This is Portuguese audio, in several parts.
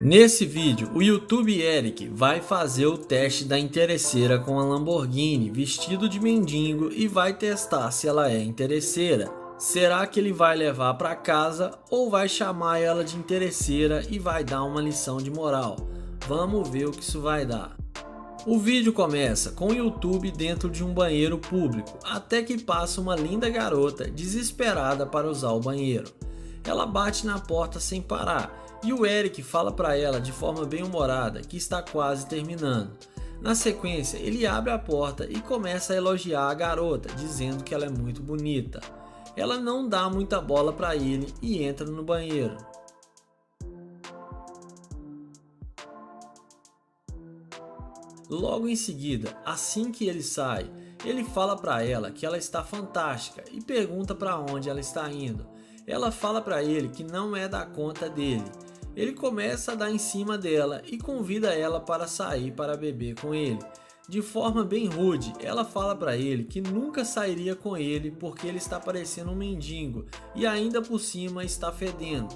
Nesse vídeo, o YouTube Eric vai fazer o teste da interesseira com a Lamborghini vestido de mendigo e vai testar se ela é interesseira. Será que ele vai levar para casa ou vai chamar ela de interesseira e vai dar uma lição de moral? Vamos ver o que isso vai dar. O vídeo começa com o YouTube dentro de um banheiro público, até que passa uma linda garota desesperada para usar o banheiro. Ela bate na porta sem parar e o Eric fala para ela de forma bem humorada que está quase terminando. Na sequência, ele abre a porta e começa a elogiar a garota, dizendo que ela é muito bonita. Ela não dá muita bola para ele e entra no banheiro. Logo em seguida, assim que ele sai, ele fala para ela que ela está fantástica e pergunta para onde ela está indo. Ela fala para ele que não é da conta dele. Ele começa a dar em cima dela e convida ela para sair para beber com ele. De forma bem rude, ela fala para ele que nunca sairia com ele porque ele está parecendo um mendigo e ainda por cima está fedendo.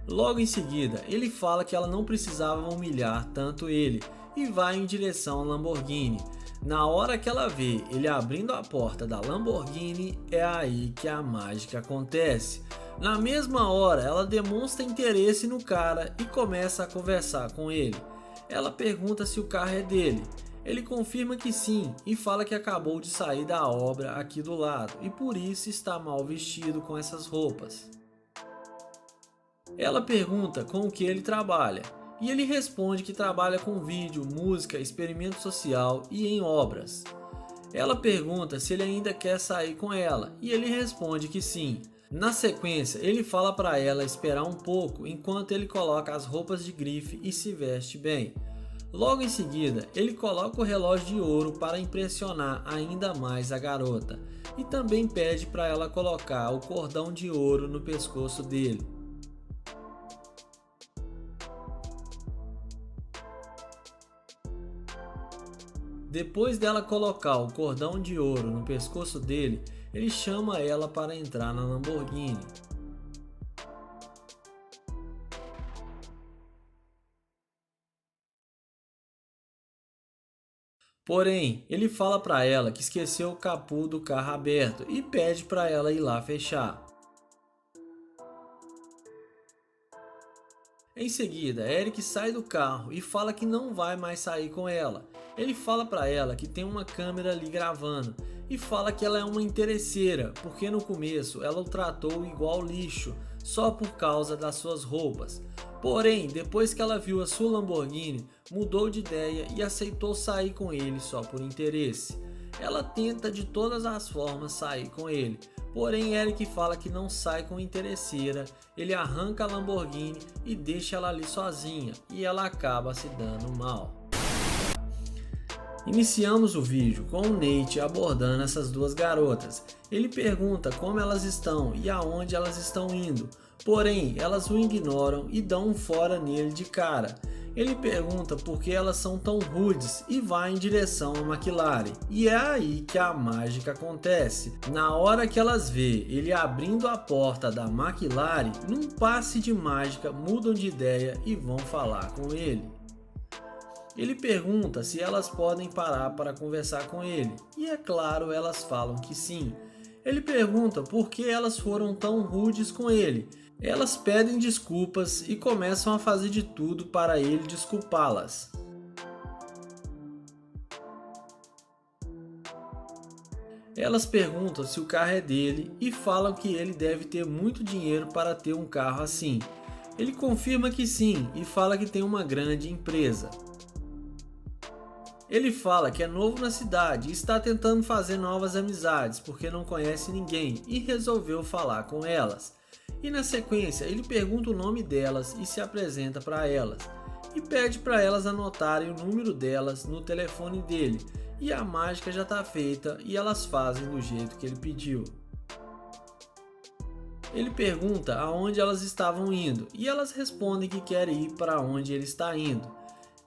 Logo em seguida, ele fala que ela não precisava humilhar tanto ele e vai em direção à Lamborghini. Na hora que ela vê ele abrindo a porta da Lamborghini, é aí que a mágica acontece. Na mesma hora, ela demonstra interesse no cara e começa a conversar com ele. Ela pergunta se o carro é dele. Ele confirma que sim e fala que acabou de sair da obra aqui do lado e por isso está mal vestido com essas roupas. Ela pergunta com o que ele trabalha, e ele responde que trabalha com vídeo, música, experimento social e em obras. Ela pergunta se ele ainda quer sair com ela, e ele responde que sim. Na sequência, ele fala para ela esperar um pouco enquanto ele coloca as roupas de grife e se veste bem. Logo em seguida, ele coloca o relógio de ouro para impressionar ainda mais a garota, e também pede para ela colocar o cordão de ouro no pescoço dele. Depois dela colocar o cordão de ouro no pescoço dele, ele chama ela para entrar na Lamborghini. Porém, ele fala para ela que esqueceu o capô do carro aberto e pede para ela ir lá fechar. Em seguida, Eric sai do carro e fala que não vai mais sair com ela. Ele fala para ela que tem uma câmera ali gravando e fala que ela é uma interesseira, porque no começo ela o tratou igual lixo, só por causa das suas roupas. Porém, depois que ela viu a sua Lamborghini, mudou de ideia e aceitou sair com ele só por interesse. Ela tenta de todas as formas sair com ele, porém Eric fala que não sai com interesseira, ele arranca a Lamborghini e deixa ela ali sozinha e ela acaba se dando mal. Iniciamos o vídeo com o Nate abordando essas duas garotas. Ele pergunta como elas estão e aonde elas estão indo, porém elas o ignoram e dão um fora nele de cara. Ele pergunta por que elas são tão rudes e vai em direção à McLaren. E é aí que a mágica acontece. Na hora que elas vê ele abrindo a porta da McLaren, num passe de mágica mudam de ideia e vão falar com ele. Ele pergunta se elas podem parar para conversar com ele, e é claro, elas falam que sim. Ele pergunta por que elas foram tão rudes com ele. Elas pedem desculpas e começam a fazer de tudo para ele desculpá-las. Elas perguntam se o carro é dele e falam que ele deve ter muito dinheiro para ter um carro assim. Ele confirma que sim e fala que tem uma grande empresa. Ele fala que é novo na cidade e está tentando fazer novas amizades porque não conhece ninguém e resolveu falar com elas. E na sequência ele pergunta o nome delas e se apresenta para elas. E pede para elas anotarem o número delas no telefone dele. E a mágica já está feita e elas fazem do jeito que ele pediu. Ele pergunta aonde elas estavam indo e elas respondem que querem ir para onde ele está indo.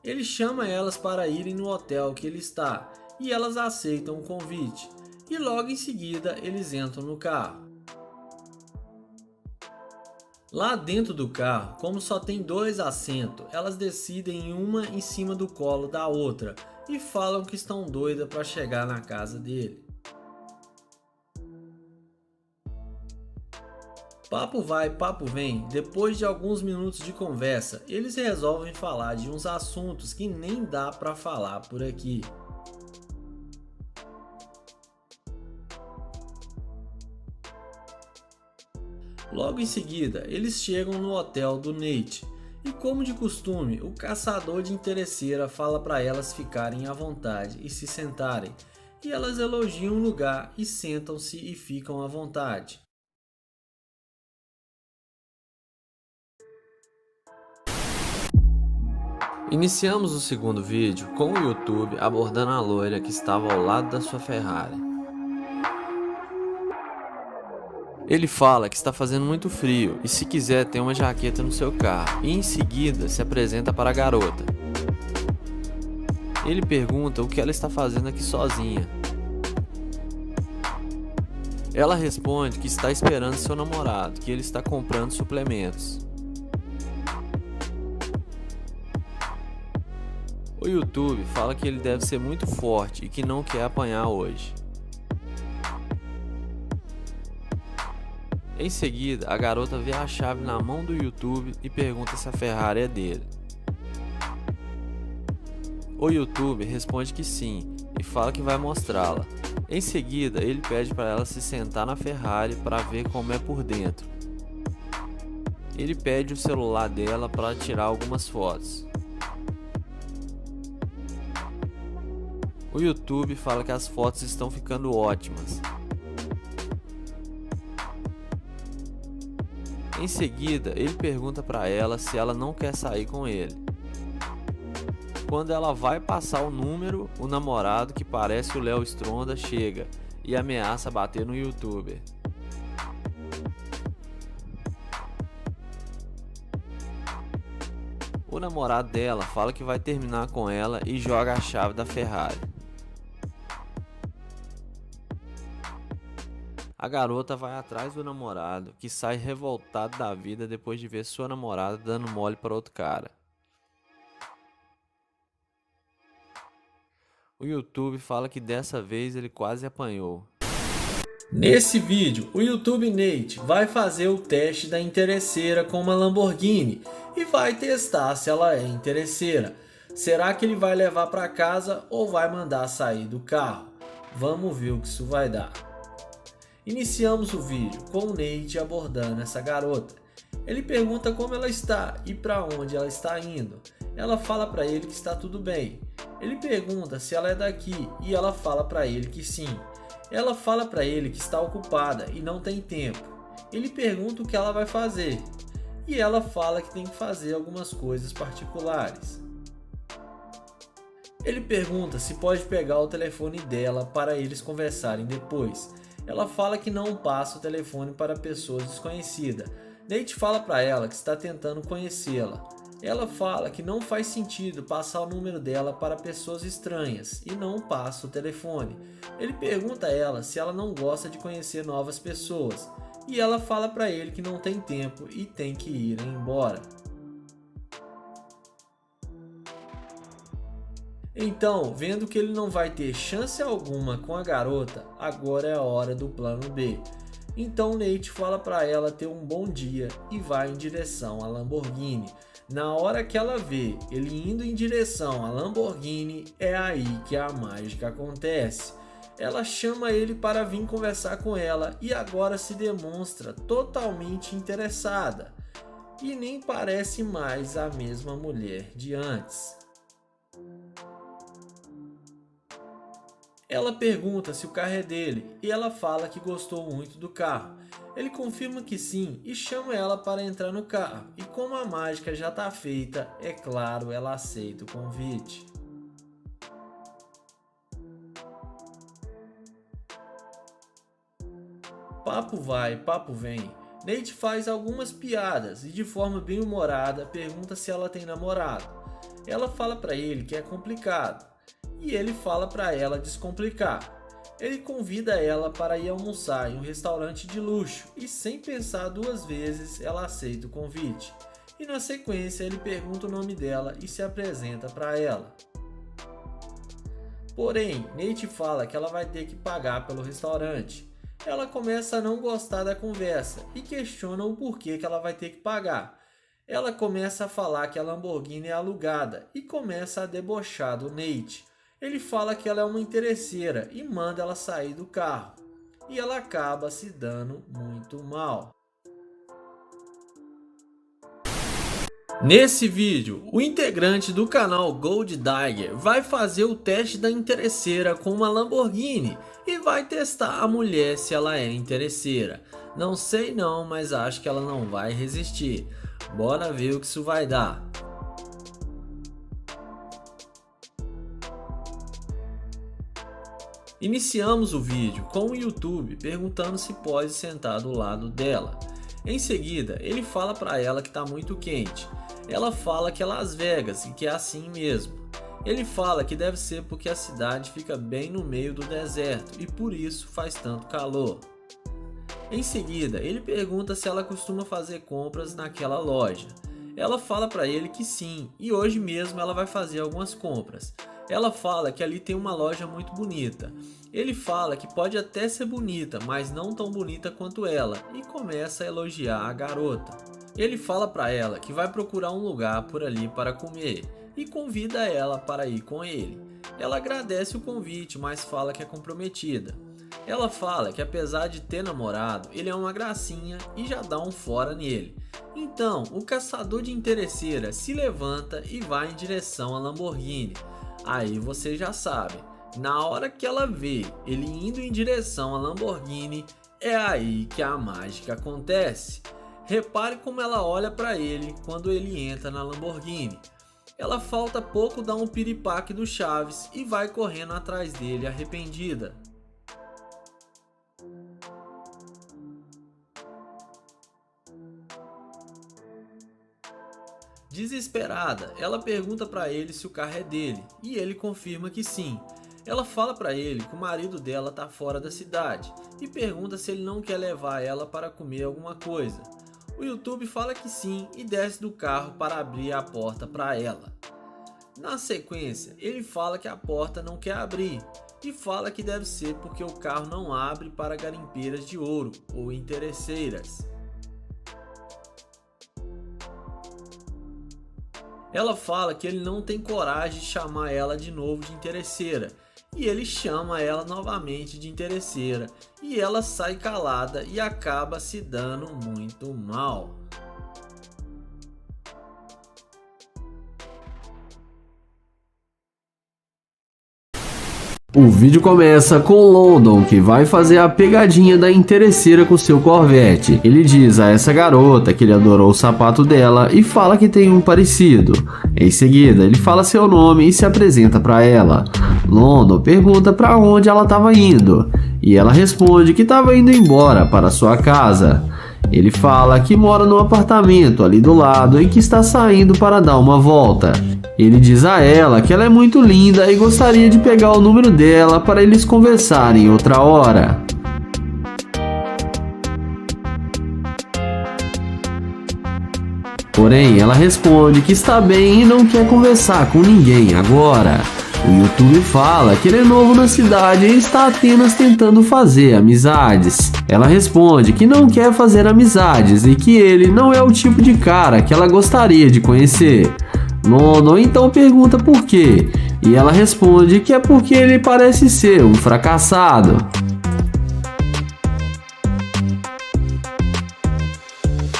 Ele chama elas para irem no hotel que ele está e elas aceitam o convite. E logo em seguida eles entram no carro. Lá dentro do carro, como só tem 2 assentos, elas decidem uma em cima do colo da outra e falam que estão doidas para chegar na casa dele. Papo vai, papo vem, depois de alguns minutos de conversa, eles resolvem falar de uns assuntos que nem dá para falar por aqui. Logo em seguida, eles chegam no hotel do Nate e, como de costume, o caçador de interesseira fala para elas ficarem à vontade e se sentarem, e elas elogiam o lugar e sentam-se e ficam à vontade. Iniciamos o segundo vídeo com o YouTube abordando a loira que estava ao lado da sua Ferrari. Ele fala que está fazendo muito frio e se quiser tem uma jaqueta no seu carro e em seguida se apresenta para a garota. Ele pergunta o que ela está fazendo aqui sozinha. Ela responde que está esperando seu namorado, que ele está comprando suplementos. O YouTube fala que ele deve ser muito forte e que não quer apanhar hoje. Em seguida, a garota vê a chave na mão do YouTube e pergunta se a Ferrari é dele. O YouTube responde que sim e fala que vai mostrá-la. Em seguida, ele pede para ela se sentar na Ferrari para ver como é por dentro. Ele pede o celular dela para tirar algumas fotos. O YouTube fala que as fotos estão ficando ótimas. Em seguida, ele pergunta para ela se ela não quer sair com ele. Quando ela vai passar o número, o namorado, que parece o Léo Stronda, chega e ameaça bater no YouTuber. O namorado dela fala que vai terminar com ela e joga a chave da Ferrari. A garota vai atrás do namorado, que sai revoltado da vida depois de ver sua namorada dando mole para outro cara. O YouTube fala que dessa vez ele quase apanhou. Nesse vídeo, o YouTube Nate vai fazer o teste da interesseira com uma Lamborghini e vai testar se ela é interesseira. Será que ele vai levar para casa ou vai mandar sair do carro? Vamos ver o que isso vai dar. Iniciamos o vídeo com o Nate abordando essa garota. Ele pergunta como ela está e para onde ela está indo. Ela fala para ele que está tudo bem. Ele pergunta se ela é daqui e ela fala para ele que sim. Ela fala para ele que está ocupada e não tem tempo. Ele pergunta o que ela vai fazer e ela fala que tem que fazer algumas coisas particulares. Ele pergunta se pode pegar o telefone dela para eles conversarem depois. Ela fala que não passa o telefone para pessoas desconhecidas. Nate fala para ela que está tentando conhecê-la. Ela fala que não faz sentido passar o número dela para pessoas estranhas e não passa o telefone. Ele pergunta a ela se ela não gosta de conhecer novas pessoas e ela fala para ele que não tem tempo e tem que ir embora. Então, vendo que ele não vai ter chance alguma com a garota, agora é a hora do plano B. Então Nate fala para ela ter um bom dia e vai em direção à Lamborghini. Na hora que ela vê ele indo em direção à Lamborghini, é aí que a mágica acontece. Ela chama ele para vir conversar com ela e agora se demonstra totalmente interessada. E nem parece mais a mesma mulher de antes. Ela pergunta se o carro é dele e ela fala que gostou muito do carro. Ele confirma que sim e chama ela para entrar no carro. E como a mágica já está feita, é claro, ela aceita o convite. Papo vai, papo vem. Nate faz algumas piadas e de forma bem humorada pergunta se ela tem namorado. Ela fala para ele que é complicado. E ele fala para ela descomplicar. Ele convida ela para ir almoçar em um restaurante de luxo e, sem pensar duas vezes, ela aceita o convite. E na sequência ele pergunta o nome dela e se apresenta para ela. Porém, Nate fala que ela vai ter que pagar pelo restaurante. Ela começa a não gostar da conversa e questiona o porquê que ela vai ter que pagar. Ela começa a falar que a Lamborghini é alugada e começa a debochar do Nate. Ele fala que ela é uma interesseira e manda ela sair do carro. E ela acaba se dando muito mal. Nesse vídeo, o integrante do canal Gold Digger vai fazer o teste da interesseira com uma Lamborghini e vai testar a mulher se ela é interesseira. Não sei não, mas acho que ela não vai resistir. Bora ver o que isso vai dar. Iniciamos o vídeo com o YouTube perguntando se pode sentar do lado dela. Em seguida, ele fala para ela que está muito quente. Ela fala que é Las Vegas e que é assim mesmo. Ele fala que deve ser porque a cidade fica bem no meio do deserto e por isso faz tanto calor. Em seguida, ele pergunta se ela costuma fazer compras naquela loja. Ela fala para ele que sim, e hoje mesmo ela vai fazer algumas compras. Ela fala que ali tem uma loja muito bonita. Ele fala que pode até ser bonita, mas não tão bonita quanto ela, e começa a elogiar a garota. Ele fala para ela que vai procurar um lugar por ali para comer, e convida ela para ir com ele. Ela agradece o convite, mas fala que é comprometida. Ela fala que apesar de ter namorado, ele é uma gracinha e já dá um fora nele. Então, o caçador de interesseira se levanta e vai em direção à Lamborghini. Aí você já sabe, na hora que ela vê ele indo em direção à Lamborghini, é aí que a mágica acontece. Repare como ela olha para ele quando ele entra na Lamborghini. Ela falta pouco dar um piripaque do Chaves e vai correndo atrás dele arrependida. Desesperada, ela pergunta para ele se o carro é dele e ele confirma que sim. Ela fala para ele que o marido dela está fora da cidade e pergunta se ele não quer levar ela para comer alguma coisa. O YouTube fala que sim e desce do carro para abrir a porta para ela. Na sequência, ele fala que a porta não quer abrir e fala que deve ser porque o carro não abre para garimpeiras de ouro ou interesseiras. Ela fala que ele não tem coragem de chamar ela de novo de interesseira, e ele chama ela novamente de interesseira, e ela sai calada e acaba se dando muito mal. O vídeo começa com London, que vai fazer a pegadinha da interesseira com seu Corvette. Ele diz a essa garota que ele adorou o sapato dela e fala que tem um parecido. Em seguida, ele fala seu nome e se apresenta para ela. London pergunta para onde ela estava indo e ela responde que estava indo embora para sua casa. Ele fala que mora num apartamento ali do lado e que está saindo para dar uma volta. Ele diz a ela que ela é muito linda e gostaria de pegar o número dela para eles conversarem outra hora. Porém, ela responde que está bem e não quer conversar com ninguém agora. O YouTube fala que ele é novo na cidade e está apenas tentando fazer amizades. Ela responde que não quer fazer amizades e que ele não é o tipo de cara que ela gostaria de conhecer. London então pergunta por quê, e ela responde que é porque ele parece ser um fracassado.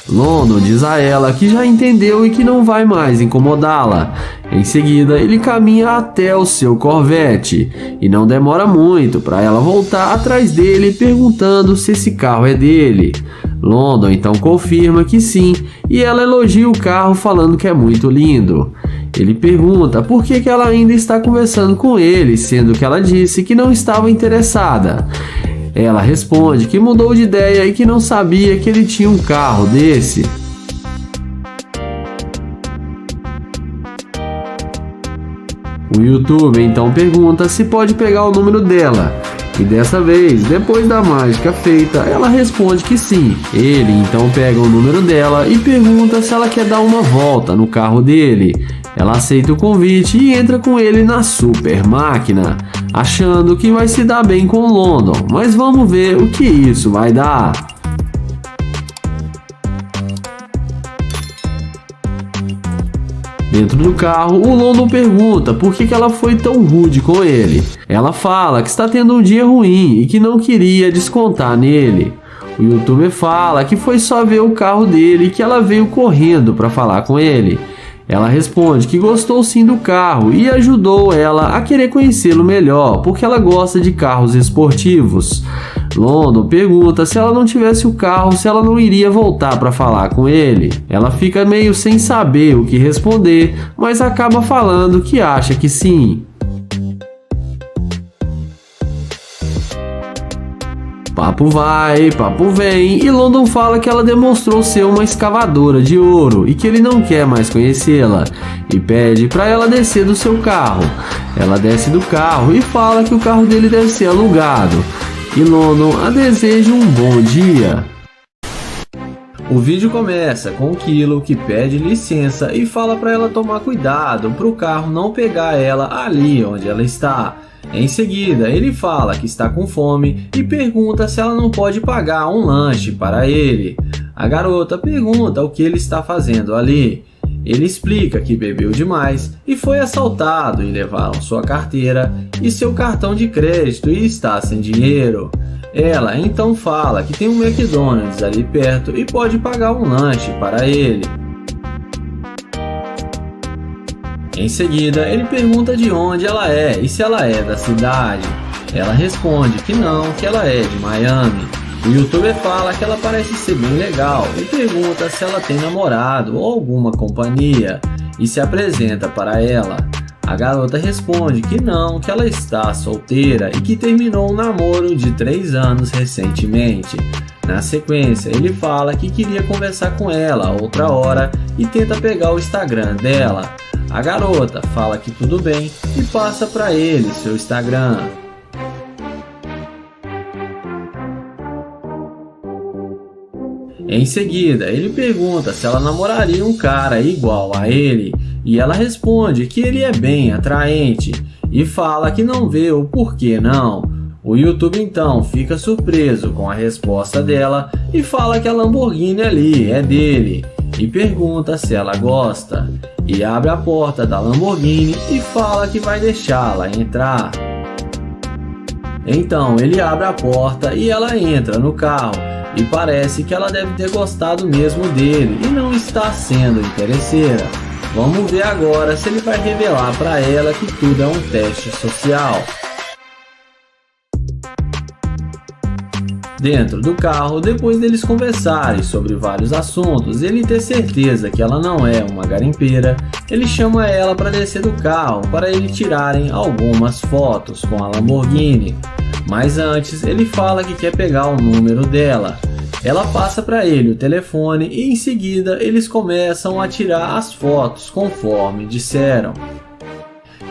London diz a ela que já entendeu e que não vai mais incomodá-la. Em seguida, ele caminha até o seu Corvette e não demora muito para ela voltar atrás dele perguntando se esse carro é dele. London então confirma que sim e ela elogia o carro falando que é muito lindo. Ele pergunta por que ela ainda está conversando com ele, sendo que ela disse que não estava interessada. Ela responde que mudou de ideia e que não sabia que ele tinha um carro desse. O YouTube então pergunta se pode pegar o número dela, E dessa vez, depois da mágica feita, ela responde que sim. Ele então pega o número dela e pergunta se ela quer dar uma volta no carro dele. Ela aceita o convite e entra com ele na super máquina, achando que vai se dar bem com o London, mas vamos ver o que isso vai dar. Dentro do carro, o London pergunta por que ela foi tão rude com ele. Ela fala que está tendo um dia ruim e que não queria descontar nele. O youtuber fala que foi só ver o carro dele e que ela veio correndo para falar com ele. Ela responde que gostou sim do carro e ajudou ela a querer conhecê-lo melhor, porque ela gosta de carros esportivos. London pergunta se ela não tivesse o carro, se ela não iria voltar para falar com ele. Ela fica meio sem saber o que responder, mas acaba falando que acha que sim. Papo vai, papo vem, e London fala que ela demonstrou ser uma escavadora de ouro e que ele não quer mais conhecê-la, e pede para ela descer do seu carro. Ela desce do carro e fala que o carro dele deve ser alugado, e London a deseja um bom dia. O vídeo começa com o Kilo que pede licença e fala para ela tomar cuidado para o carro não pegar ela ali onde ela está. Em seguida, ele fala que está com fome e pergunta se ela não pode pagar um lanche para ele. A garota pergunta o que ele está fazendo ali. Ele explica que bebeu demais e foi assaltado e levaram sua carteira e seu cartão de crédito e está sem dinheiro. Ela então fala que tem um McDonald's ali perto e pode pagar um lanche para ele. Em seguida, ele pergunta de onde ela é e se ela é da cidade. Ela responde que não, que ela é de Miami. O youtuber fala que ela parece ser bem legal e pergunta se ela tem namorado ou alguma companhia e se apresenta para ela. A garota responde que não, que ela está solteira e que terminou um namoro de 3 anos recentemente. Na sequência, ele fala que queria conversar com ela outra hora e tenta pegar o Instagram dela. A garota fala que tudo bem e passa para ele seu Instagram. Em seguida, ele pergunta se ela namoraria um cara igual a ele, e ela responde que ele é bem atraente e fala que não vê o porquê não. O YouTube então fica surpreso com a resposta dela e fala que a Lamborghini ali é dele e pergunta se ela gosta, e abre a porta da Lamborghini e fala que vai deixá-la entrar. Então ele abre a porta e ela entra no carro e parece que ela deve ter gostado mesmo dele e não está sendo interesseira. Vamos ver agora se ele vai revelar para ela que tudo é um teste social. Dentro do carro, depois deles conversarem sobre vários assuntos e ele ter certeza que ela não é uma garimpeira, ele chama ela para descer do carro para eles tirarem algumas fotos com a Lamborghini. Mas antes, ele fala que quer pegar o número dela. Ela passa para ele o telefone e em seguida eles começam a tirar as fotos conforme disseram.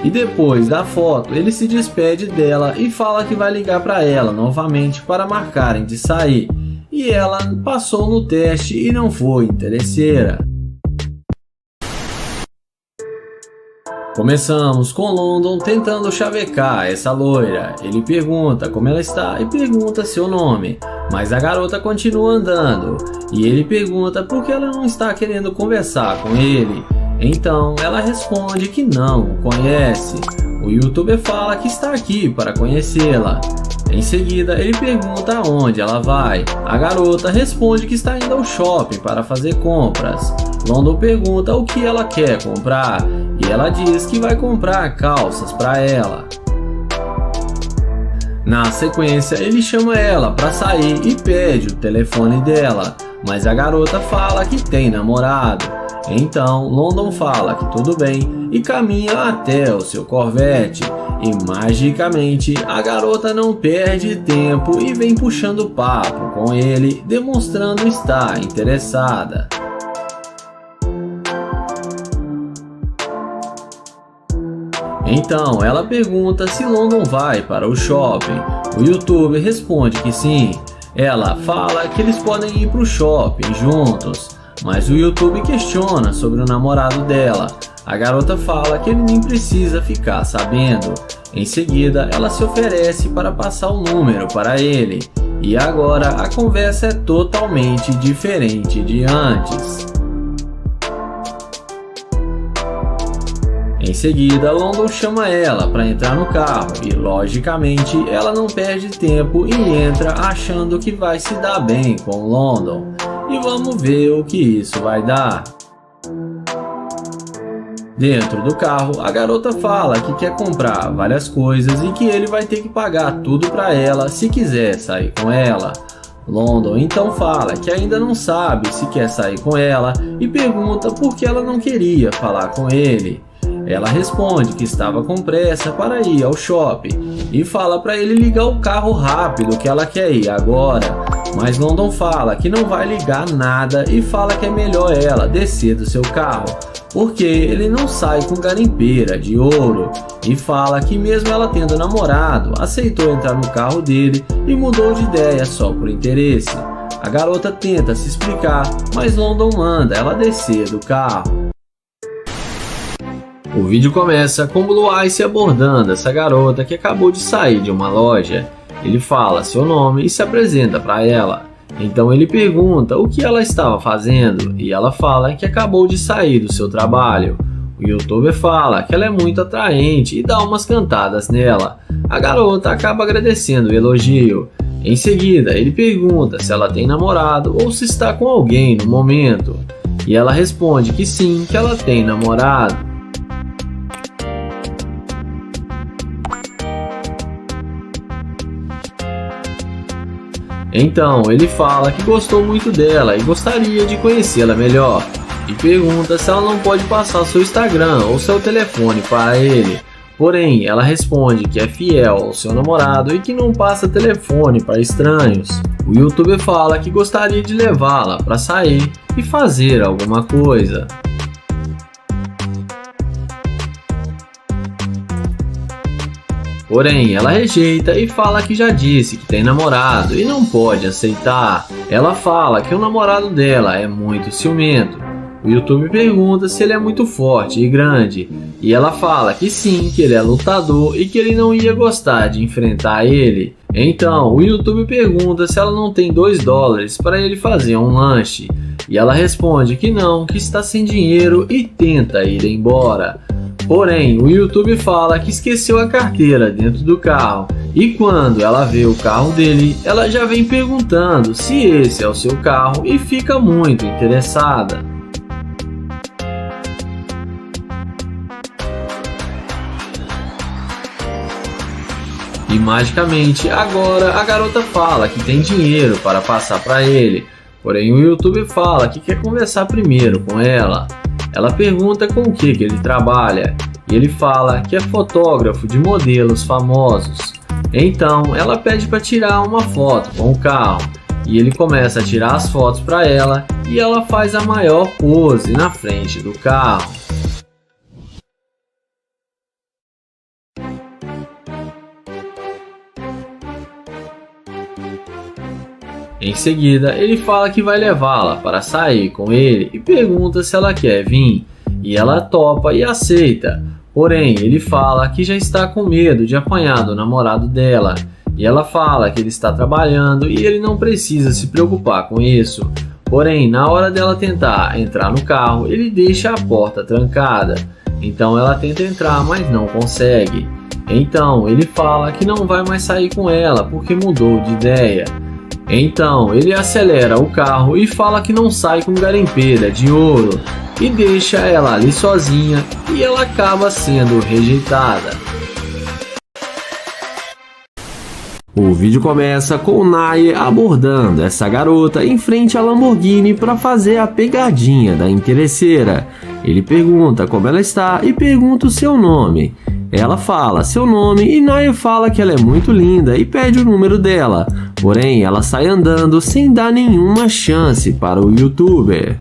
E depois da foto, ele se despede dela e fala que vai ligar para ela novamente para marcarem de sair. E ela passou no teste e não foi interesseira. Começamos com London tentando chavecar essa loira. Ele pergunta como ela está e pergunta seu nome, mas a garota continua andando. E ele pergunta por que ela não está querendo conversar com ele. Então ela responde que não o conhece. O youtuber fala que está aqui para conhecê-la. Em seguida ele pergunta aonde ela vai. A garota responde que está indo ao shopping para fazer compras. London pergunta o que ela quer comprar e ela diz que vai comprar calças para ela. Na sequência ele chama ela para sair e pede o telefone dela, mas a garota fala que tem namorado. Então London fala que tudo bem e caminha até o seu Corvette e magicamente a garota não perde tempo e vem puxando papo com ele, demonstrando estar interessada. Então ela pergunta se London vai para o shopping. O youtuber responde que sim. Ela fala que eles podem ir pro shopping juntos, mas o YouTube questiona sobre o namorado dela. A garota fala que ele nem precisa ficar sabendo. Em seguida, ela se oferece para passar o número para ele. E agora a conversa é totalmente diferente de antes. Em seguida, London chama ela para entrar no carro e, logicamente, ela não perde tempo e entra achando que vai se dar bem com London. E vamos ver o que isso vai dar. Dentro do carro, a garota fala que quer comprar várias coisas e que ele vai ter que pagar tudo para ela se quiser sair com ela. London então fala que ainda não sabe se quer sair com ela e pergunta por que ela não queria falar com ele. Ela responde que estava com pressa para ir ao shopping e fala para ele ligar o carro rápido que ela quer ir agora. Mas London fala que não vai ligar nada e fala que é melhor ela descer do seu carro, porque ele não sai com garimpeira de ouro, e fala que mesmo ela tendo namorado, aceitou entrar no carro dele e mudou de ideia só por interesse. A garota tenta se explicar, mas London manda ela descer do carro. O vídeo começa com Blue Ice abordando essa garota que acabou de sair de uma loja. Ele fala seu nome e se apresenta para ela. Então ele pergunta o que ela estava fazendo e ela fala que acabou de sair do seu trabalho. O youtuber fala que ela é muito atraente e dá umas cantadas nela. A garota acaba agradecendo o elogio. Em seguida, ele pergunta se ela tem namorado ou se está com alguém no momento. E ela responde que sim, que ela tem namorado. Então ele fala que gostou muito dela e gostaria de conhecê-la melhor, e pergunta se ela não pode passar seu Instagram ou seu telefone para ele. Porém, ela responde que é fiel ao seu namorado e que não passa telefone para estranhos. O youtuber fala que gostaria de levá-la para sair e fazer alguma coisa. Porém, ela rejeita e fala que já disse que tem namorado e não pode aceitar. Ela fala que o namorado dela é muito ciumento. O YouTube pergunta se ele é muito forte e grande, e ela fala que sim, que ele é lutador e que ele não ia gostar de enfrentar ele. Então, o YouTube pergunta se ela não tem $2 para ele fazer um lanche, e ela responde que não, que está sem dinheiro e tenta ir embora. Porém, o YouTube fala que esqueceu a carteira dentro do carro, e quando ela vê o carro dele, ela já vem perguntando se esse é o seu carro e fica muito interessada. E magicamente, agora a garota fala que tem dinheiro para passar para ele, porém o YouTube fala que quer conversar primeiro com ela. Ela pergunta com o que ele trabalha, e ele fala que é fotógrafo de modelos famosos. Então ela pede para tirar uma foto com o carro, e ele começa a tirar as fotos para ela, e ela faz a maior pose na frente do carro. Em seguida, ele fala que vai levá-la para sair com ele e pergunta se ela quer vir, e ela topa e aceita. Porém, ele fala que já está com medo de apanhar do namorado dela, e ela fala que ele está trabalhando e ele não precisa se preocupar com isso. Porém, na hora dela tentar entrar no carro, ele deixa a porta trancada. Então ela tenta entrar, mas não consegue. Então ele fala que não vai mais sair com ela porque mudou de ideia. Então ele acelera o carro e fala que não sai com garimpeira de ouro e deixa ela ali sozinha, e ela acaba sendo rejeitada. O vídeo começa com o Nair abordando essa garota em frente à Lamborghini para fazer a pegadinha da interesseira. Ele pergunta como ela está e pergunta o seu nome. Ela fala seu nome e Nair fala que ela é muito linda e pede o número dela. Porém, ela sai andando sem dar nenhuma chance para o youtuber.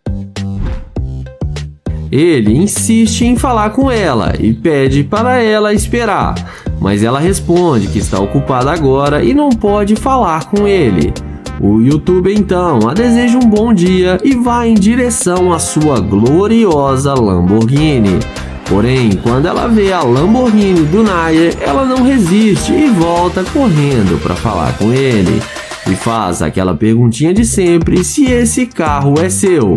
Ele insiste em falar com ela e pede para ela esperar. mas ela responde que está ocupada agora e não pode falar com ele. O youtuber então a deseja um bom dia e vai em direção à sua gloriosa Lamborghini. Porém, quando ela vê a Lamborghini do Nayer, ela não resiste e volta correndo para falar com ele. E faz aquela perguntinha de sempre se esse carro é seu.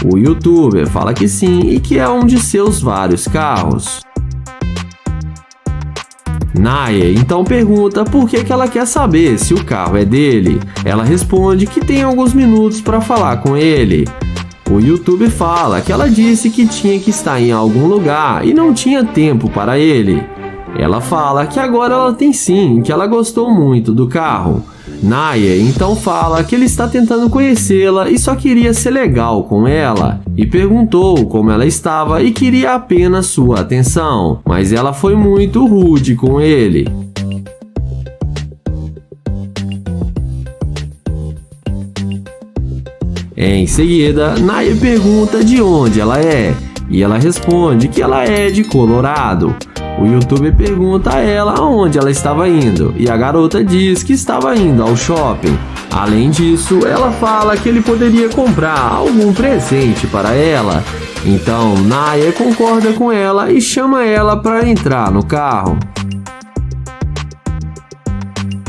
O youtuber fala que sim e que é um de seus vários carros. Nayer então pergunta por que ela quer saber se o carro é dele. Ela responde que tem alguns minutos para falar com ele. O youtuber fala que ela disse que tinha que estar em algum lugar e não tinha tempo para ele. Ela fala que agora ela tem sim, que ela gostou muito do carro. Nayer então fala que ele está tentando conhecê-la e só queria ser legal com ela, e perguntou como ela estava e queria apenas sua atenção, mas ela foi muito rude com ele. Em seguida, Nayer pergunta de onde ela é, e ela responde que ela é de Colorado. O youtuber pergunta a ela aonde ela estava indo, e a garota diz que estava indo ao shopping. Além disso, ela fala que ele poderia comprar algum presente para ela. Então, Nayer concorda com ela e chama ela para entrar no carro.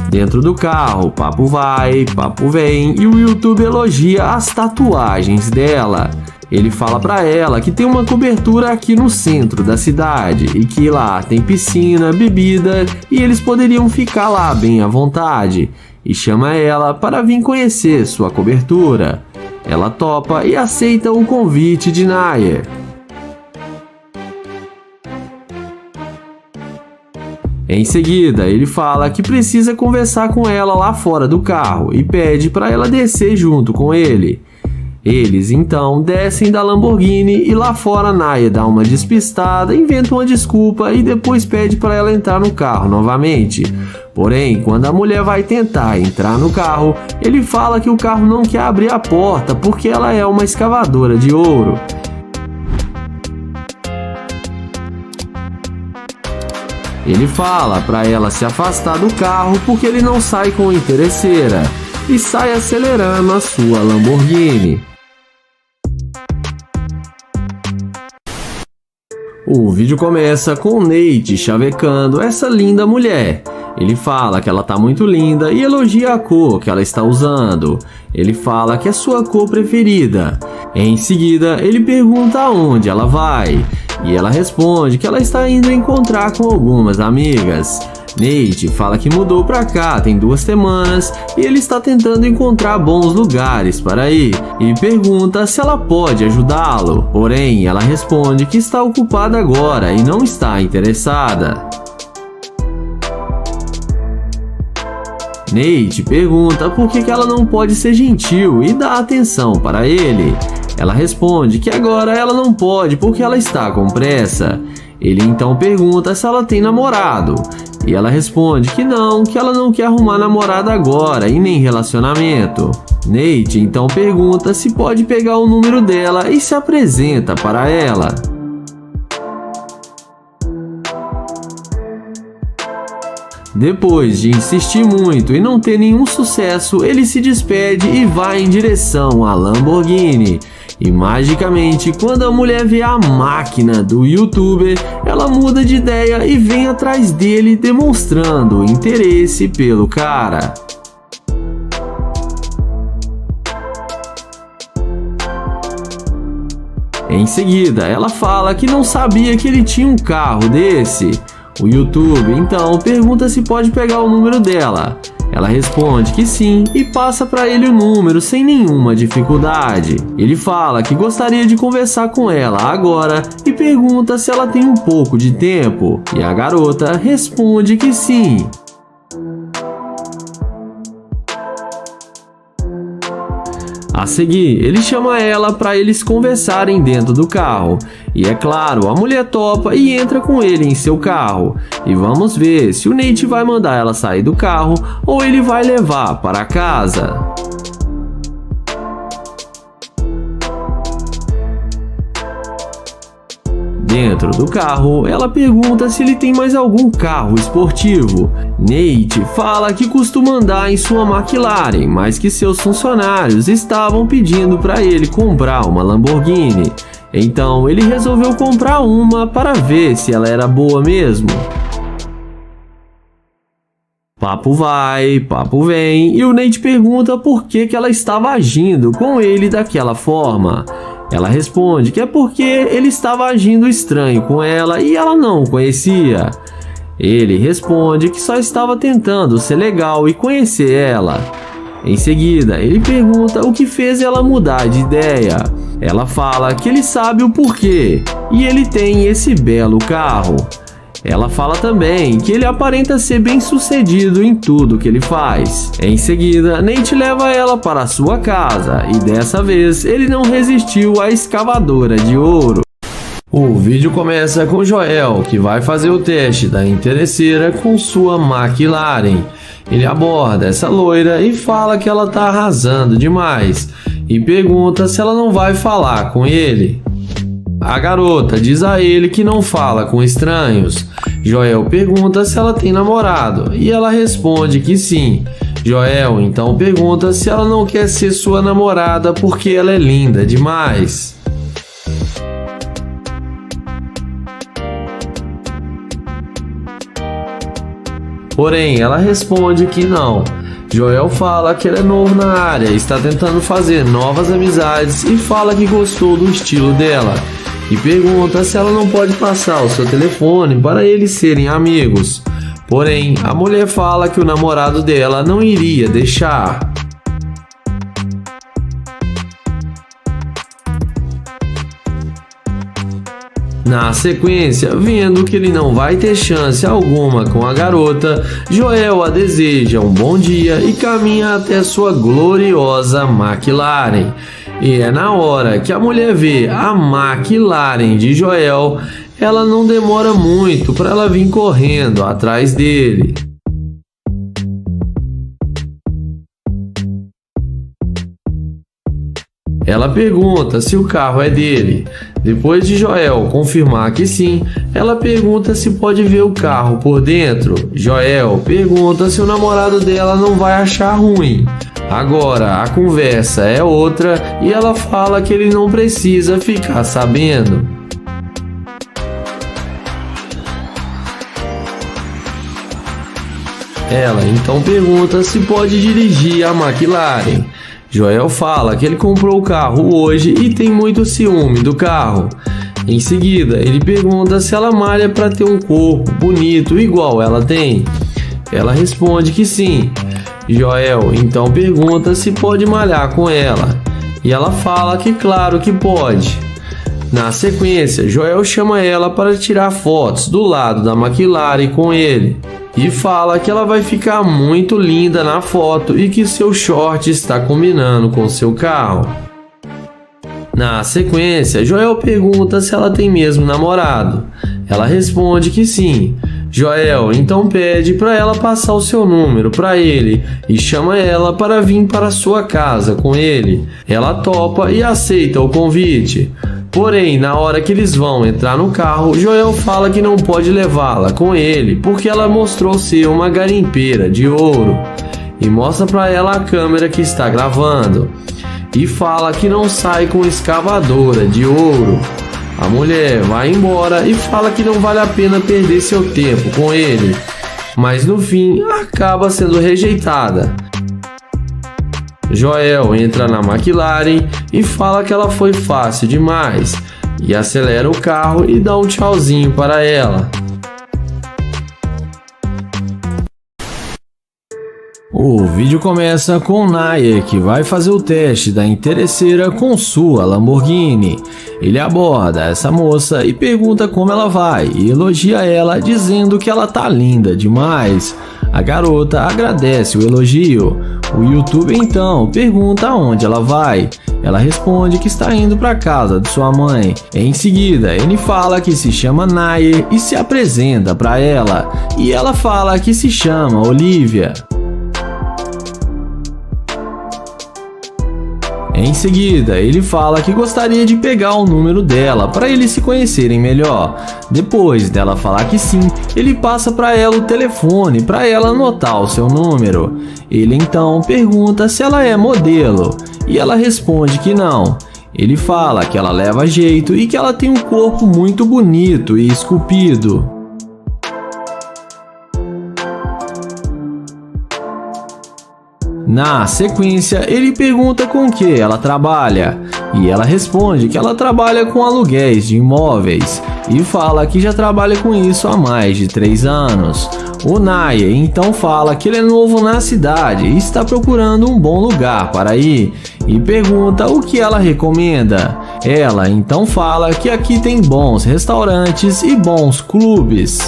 Dentro do carro, papo vai, papo vem, e o youtuber elogia as tatuagens dela. Ele fala pra ela que tem uma cobertura aqui no centro da cidade e que lá tem piscina, bebida e eles poderiam ficar lá bem à vontade. E chama ela para vir conhecer sua cobertura. Ela topa e aceita o convite de Nayer. Em seguida, ele fala que precisa conversar com ela lá fora do carro e pede para ela descer junto com ele. Eles então descem da Lamborghini e lá fora Nayer dá uma despistada, inventa uma desculpa e depois pede para ela entrar no carro novamente. Porém, quando a mulher vai tentar entrar no carro, ele fala que o carro não quer abrir a porta porque ela é uma escavadora de ouro. Ele fala para ela se afastar do carro porque ele não sai com interesseira e sai acelerando a sua Lamborghini. O vídeo começa com o Nate chavecando essa linda mulher. Ele fala que ela tá muito linda e elogia a cor que ela está usando. Ele fala que é sua cor preferida. Em seguida, ele pergunta aonde ela vai. E ela responde que ela está indo encontrar com algumas amigas. Nate fala que mudou pra cá tem 2 semanas e ele está tentando encontrar bons lugares para ir e pergunta se ela pode ajudá-lo. Porém, ela responde que está ocupada agora e não está interessada. Nate pergunta por que ela não pode ser gentil e dar atenção para ele. Ela responde que agora ela não pode porque ela está com pressa. Ele então pergunta se ela tem namorado. E ela responde que ela não quer arrumar namorada agora e nem relacionamento. Nate então pergunta se pode pegar o número dela e se apresenta para ela. Depois de insistir muito e não ter nenhum sucesso, ele se despede e vai em direção à Lamborghini. E magicamente, quando a mulher vê a máquina do youtuber, ela muda de ideia e vem atrás dele demonstrando interesse pelo cara. Em seguida, ela fala que não sabia que ele tinha um carro desse. O youtuber então pergunta se pode pegar o número dela. Ela responde que sim e passa para ele o número sem nenhuma dificuldade. Ele fala que gostaria de conversar com ela agora e pergunta se ela tem um pouco de tempo. E a garota responde que sim. A seguir, ele chama ela para eles conversarem dentro do carro. E é claro, a mulher topa e entra com ele em seu carro. E vamos ver se o Nate vai mandar ela sair do carro ou ele vai levar para casa. Dentro do carro, ela pergunta se ele tem mais algum carro esportivo. Nate fala que costuma andar em sua McLaren, mas que seus funcionários estavam pedindo para ele comprar uma Lamborghini. Então ele resolveu comprar uma para ver se ela era boa mesmo. Papo vai, papo vem, e o Nate pergunta por que ela estava agindo com ele daquela forma. Ela responde que é porque ele estava agindo estranho com ela e ela não o conhecia. Ele responde que só estava tentando ser legal e conhecer ela. Em seguida, ele pergunta o que fez ela mudar de ideia. Ela fala que ele sabe o porquê e ele tem esse belo carro. Ela fala também que ele aparenta ser bem sucedido em tudo que ele faz. Em seguida, Nate leva ela para sua casa e dessa vez ele não resistiu à escavadora de ouro. O vídeo começa com Joel, que vai fazer o teste da interesseira com sua McLaren. Ele aborda essa loira e fala que ela tá arrasando demais e pergunta se ela não vai falar com ele. A garota diz a ele que não fala com estranhos. Joel pergunta se ela tem namorado e ela responde que sim. Joel então pergunta se ela não quer ser sua namorada porque ela é linda demais. Porém, ela responde que não. Joel fala que ele é novo na área, está tentando fazer novas amizades e fala que gostou do estilo dela. E pergunta se ela não pode passar o seu telefone para eles serem amigos. Porém, a mulher fala que o namorado dela não iria deixar. Na sequência, vendo que ele não vai ter chance alguma com a garota, Joel a deseja um bom dia e caminha até sua gloriosa McLaren. E é na hora que a mulher vê a McLaren de Joel, ela não demora muito para ela vir correndo atrás dele. Ela pergunta se o carro é dele. Depois de Joel confirmar que sim, ela pergunta se pode ver o carro por dentro. Joel pergunta se o namorado dela não vai achar ruim. Agora a conversa é outra e ela fala que ele não precisa ficar sabendo. Ela então pergunta se pode dirigir a McLaren. Joel fala que ele comprou o carro hoje e tem muito ciúme do carro. Em seguida, ele pergunta se ela malha para ter um corpo bonito igual ela tem. Ela responde que sim. Joel então pergunta se pode malhar com ela. E ela fala que claro que pode. Na sequência, Joel chama ela para tirar fotos do lado da McLaren com ele. E fala que ela vai ficar muito linda na foto e que seu short está combinando com seu carro. Na sequência, Joel pergunta se ela tem mesmo namorado. Ela responde que sim. Joel então pede para ela passar o seu número para ele e chama ela para vir para sua casa com ele. Ela topa e aceita o convite. Porém, na hora que eles vão entrar no carro, Joel fala que não pode levá-la com ele porque ela mostrou ser uma garimpeira de ouro e mostra para ela a câmera que está gravando e fala que não sai com escavadora de ouro. A mulher vai embora e fala que não vale a pena perder seu tempo com ele, mas no fim acaba sendo rejeitada. Joel entra na McLaren e fala que ela foi fácil demais e acelera o carro e dá um tchauzinho para ela. O vídeo começa com Nair, que vai fazer o teste da interesseira com sua Lamborghini. Ele aborda essa moça e pergunta como ela vai e elogia ela dizendo que ela tá linda demais. A garota agradece o elogio. O YouTube então pergunta aonde ela vai. Ela responde que está indo para casa de sua mãe. Em seguida, ele fala que se chama Nair e se apresenta para ela. E ela fala que se chama Olivia. Em seguida, ele fala que gostaria de pegar o número dela para eles se conhecerem melhor. Depois dela falar que sim, ele passa para ela o telefone para ela anotar o seu número. Ele então pergunta se ela é modelo e ela responde que não. Ele fala que ela leva jeito e que ela tem um corpo muito bonito e esculpido. Na sequência, ele pergunta com o que ela trabalha, e ela responde que ela trabalha com aluguéis de imóveis, e fala que já trabalha com isso há mais de 3 anos. O Naya então fala que ele é novo na cidade e está procurando um bom lugar para ir, e pergunta o que ela recomenda. Ela então fala que aqui tem bons restaurantes e bons clubes.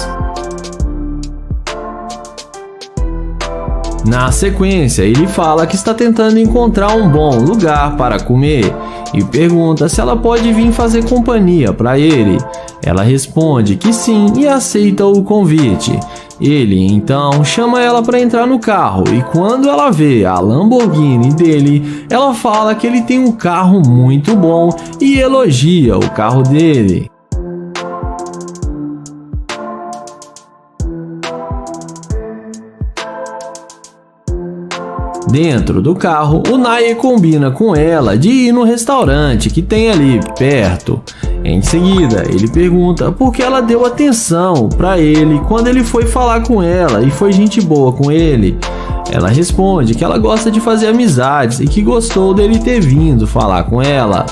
Na sequência, ele fala que está tentando encontrar um bom lugar para comer e pergunta se ela pode vir fazer companhia para ele. Ela responde que sim e aceita o convite. Ele então chama ela para entrar no carro e quando ela vê a Lamborghini dele, ela fala que ele tem um carro muito bom e elogia o carro dele. Dentro do carro, o Naya combina com ela de ir no restaurante que tem ali perto. Em seguida, ele pergunta por que ela deu atenção para ele quando ele foi falar com ela e foi gente boa com ele. Ela responde que ela gosta de fazer amizades e que gostou dele ter vindo falar com ela.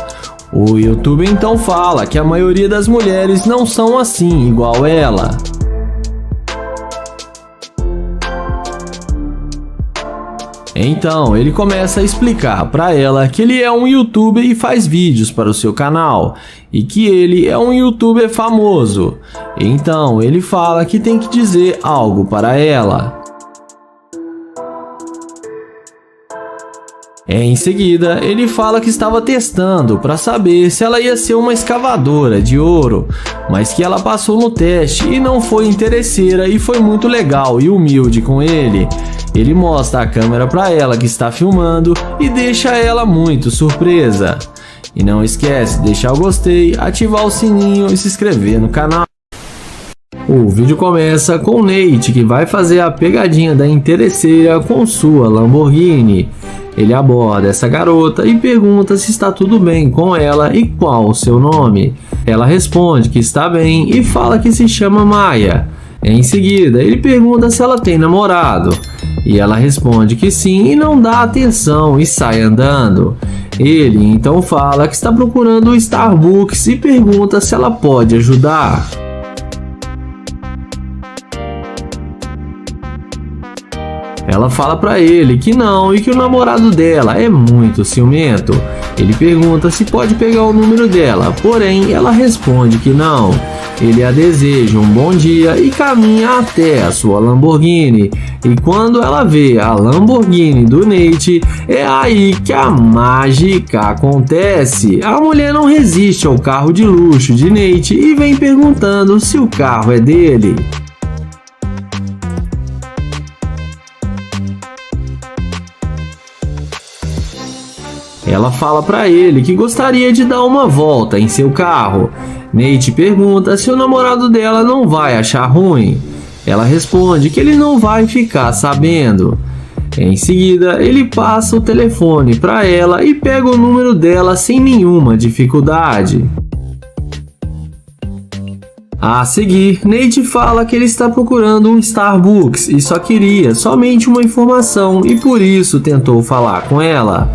O YouTube então fala que a maioria das mulheres não são assim igual ela. Então, ele começa a explicar para ela que ele é um youtuber e faz vídeos para o seu canal, e que ele é um youtuber famoso. Então, ele fala que tem que dizer algo para ela. Em seguida, ele fala que estava testando para saber se ela ia ser uma escavadora de ouro, mas que ela passou no teste e não foi interesseira e foi muito legal e humilde com ele. Ele mostra a câmera para ela que está filmando e deixa ela muito surpresa. E não esquece de deixar o gostei, ativar o sininho e se inscrever no canal. O vídeo começa com Nate, que vai fazer a pegadinha da interesseira com sua Lamborghini. Ele aborda essa garota e pergunta se está tudo bem com ela e qual o seu nome. Ela responde que está bem e fala que se chama Maya. Em seguida, ele pergunta se ela tem namorado. E ela responde que sim e não dá atenção e sai andando. Ele então fala que está procurando o Starbucks e pergunta se ela pode ajudar. Ela fala pra ele que não e que o namorado dela é muito ciumento. Ele pergunta se pode pegar o número dela, porém ela responde que não. Ele a deseja um bom dia e caminha até a sua Lamborghini. E quando ela vê a Lamborghini do Nate, é aí que a mágica acontece. A mulher não resiste ao carro de luxo de Nate e vem perguntando se o carro é dele. Ela fala para ele que gostaria de dar uma volta em seu carro. Nate pergunta se o namorado dela não vai achar ruim. Ela responde que ele não vai ficar sabendo. Em seguida, ele passa o telefone para ela e pega o número dela sem nenhuma dificuldade. A seguir, Nate fala que ele está procurando um Starbucks e só queria somente uma informação e por isso tentou falar com ela.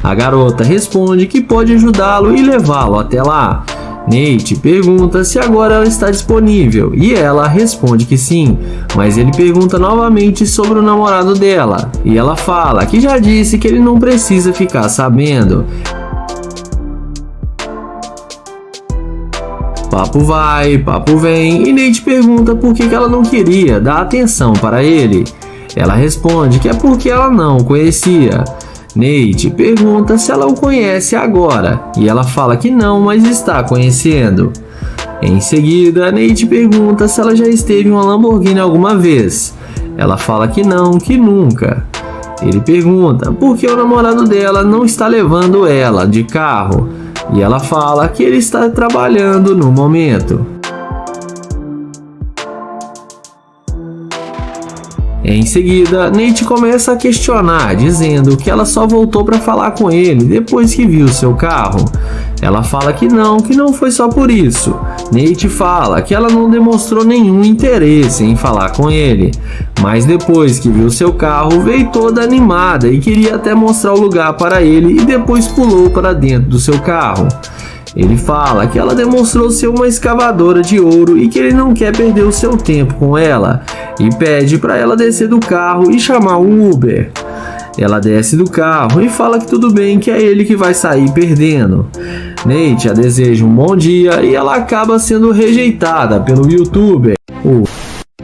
A garota responde que pode ajudá-lo e levá-lo até lá. Nate pergunta se agora ela está disponível e ela responde que sim, mas ele pergunta novamente sobre o namorado dela e ela fala que já disse que ele não precisa ficar sabendo. Papo vai, papo vem e Nate pergunta por que ela não queria dar atenção para ele. Ela responde que é porque ela não o conhecia. Nate pergunta se ela o conhece agora e ela fala que não, mas está conhecendo. Em seguida, Nate pergunta se ela já esteve em uma Lamborghini alguma vez. Ela fala que não, que nunca. Ele pergunta por que o namorado dela não está levando ela de carro e ela fala que ele está trabalhando no momento. Em seguida, Nate começa a questionar, dizendo que ela só voltou para falar com ele depois que viu seu carro. Ela fala que não foi só por isso. Nate fala que ela não demonstrou nenhum interesse em falar com ele, mas depois que viu seu carro, veio toda animada e queria até mostrar o lugar para ele e depois pulou para dentro do seu carro. Ele fala que ela demonstrou ser uma escavadora de ouro e que ele não quer perder o seu tempo com ela e pede para ela descer do carro e chamar o Uber. Ela desce do carro e fala que tudo bem, que é ele que vai sair perdendo. Nate a deseja um bom dia e ela acaba sendo rejeitada pelo YouTuber.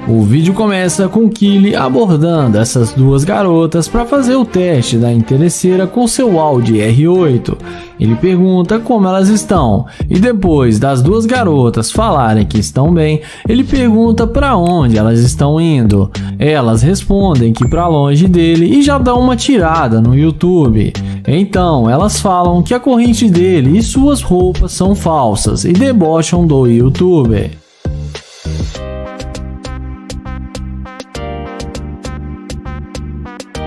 O vídeo começa com Kylie abordando essas duas garotas para fazer o teste da interesseira com seu Audi R8. Ele pergunta como elas estão e depois das duas garotas falarem que estão bem, ele pergunta para onde elas estão indo. Elas respondem que para longe dele e já dão uma tirada no YouTube. Então elas falam que a corrente dele e suas roupas são falsas e debocham do YouTuber.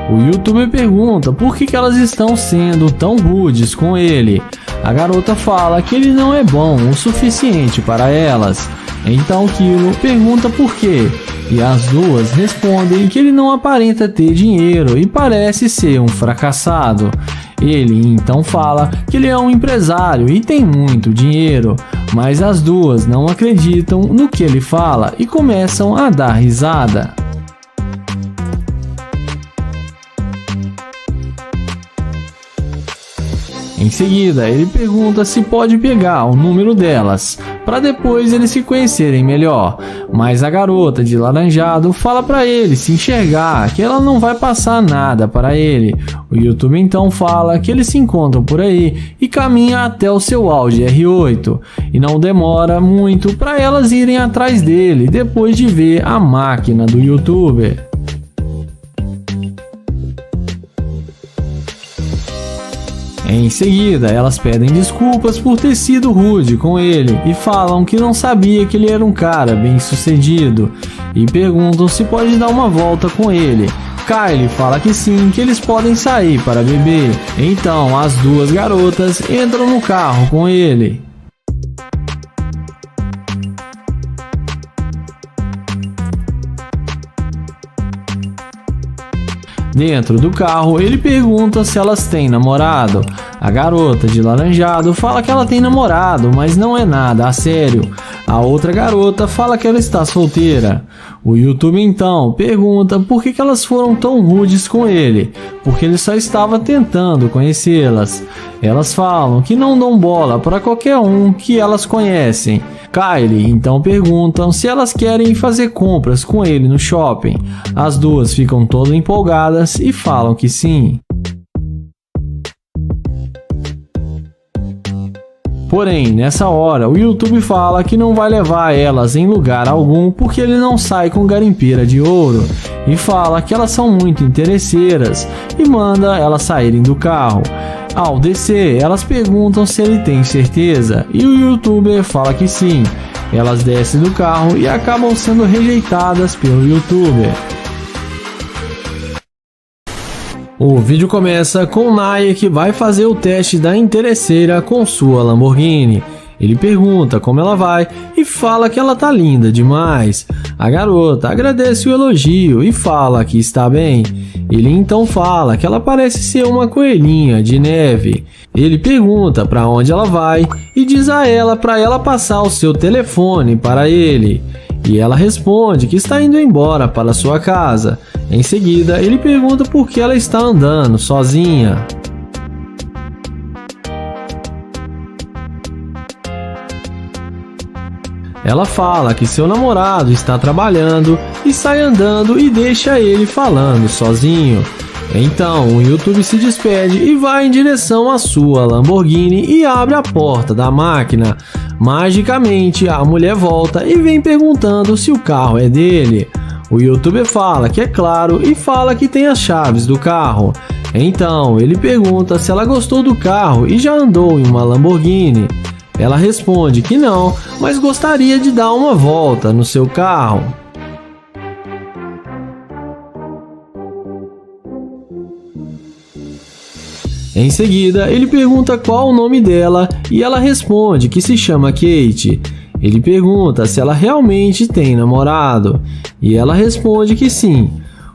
O YouTuber pergunta por que elas estão sendo tão rudes com ele. A garota fala que ele não é bom o suficiente para elas. Então Kilo pergunta por quê. E as duas respondem que ele não aparenta ter dinheiro e parece ser um fracassado. Ele então fala que ele é um empresário e tem muito dinheiro, mas as duas não acreditam no que ele fala e começam a dar risada. Em seguida, ele pergunta se pode pegar o número delas, para depois eles se conhecerem melhor. Mas a garota de laranjado fala para ele se enxergar, que ela não vai passar nada para ele. O YouTube então fala que eles se encontram por aí e caminha até o seu Audi R8. E não demora muito para elas irem atrás dele, depois de ver a máquina do YouTuber. Em seguida, elas pedem desculpas por ter sido rude com ele e falam que não sabia que ele era um cara bem sucedido e perguntam se pode dar uma volta com ele. Kylie fala que sim, que eles podem sair para beber. Então as duas garotas entram no carro com ele. Dentro do carro, ele pergunta se elas têm namorado. A garota de laranjado fala que ela tem namorado, mas não é nada a sério. A outra garota fala que ela está solteira. O YouTube então pergunta por que elas foram tão rudes com ele, porque ele só estava tentando conhecê-las. Elas falam que não dão bola para qualquer um que elas conhecem. Kylie então perguntam se elas querem fazer compras com ele no shopping. As duas ficam todas empolgadas e falam que sim. Porém, nessa hora, o YouTube fala que não vai levar elas em lugar algum porque ele não sai com garimpeira de ouro e fala que elas são muito interesseiras e manda elas saírem do carro. Ao descer, elas perguntam se ele tem certeza e o YouTuber fala que sim. Elas descem do carro e acabam sendo rejeitadas pelo YouTuber. O vídeo começa com Naya, que vai fazer o teste da interesseira com sua Lamborghini. Ele pergunta como ela vai e fala que ela tá linda demais. A garota agradece o elogio e fala que está bem. Ele então fala que ela parece ser uma coelhinha de neve. Ele pergunta para onde ela vai e diz a ela para ela passar o seu telefone para ele. E ela responde que está indo embora para sua casa. Em seguida, ele pergunta por que ela está andando sozinha. Ela fala que seu namorado está trabalhando e sai andando e deixa ele falando sozinho. Então o YouTube se despede e vai em direção à sua Lamborghini e abre a porta da máquina. Magicamente a mulher volta e vem perguntando se o carro é dele. O youtuber fala que é claro e fala que tem as chaves do carro. Então ele pergunta se ela gostou do carro e já andou em uma Lamborghini. Ela responde que não, mas gostaria de dar uma volta no seu carro. Em seguida, ele pergunta qual o nome dela e ela responde que se chama Kate. Ele pergunta se ela realmente tem namorado e ela responde que sim.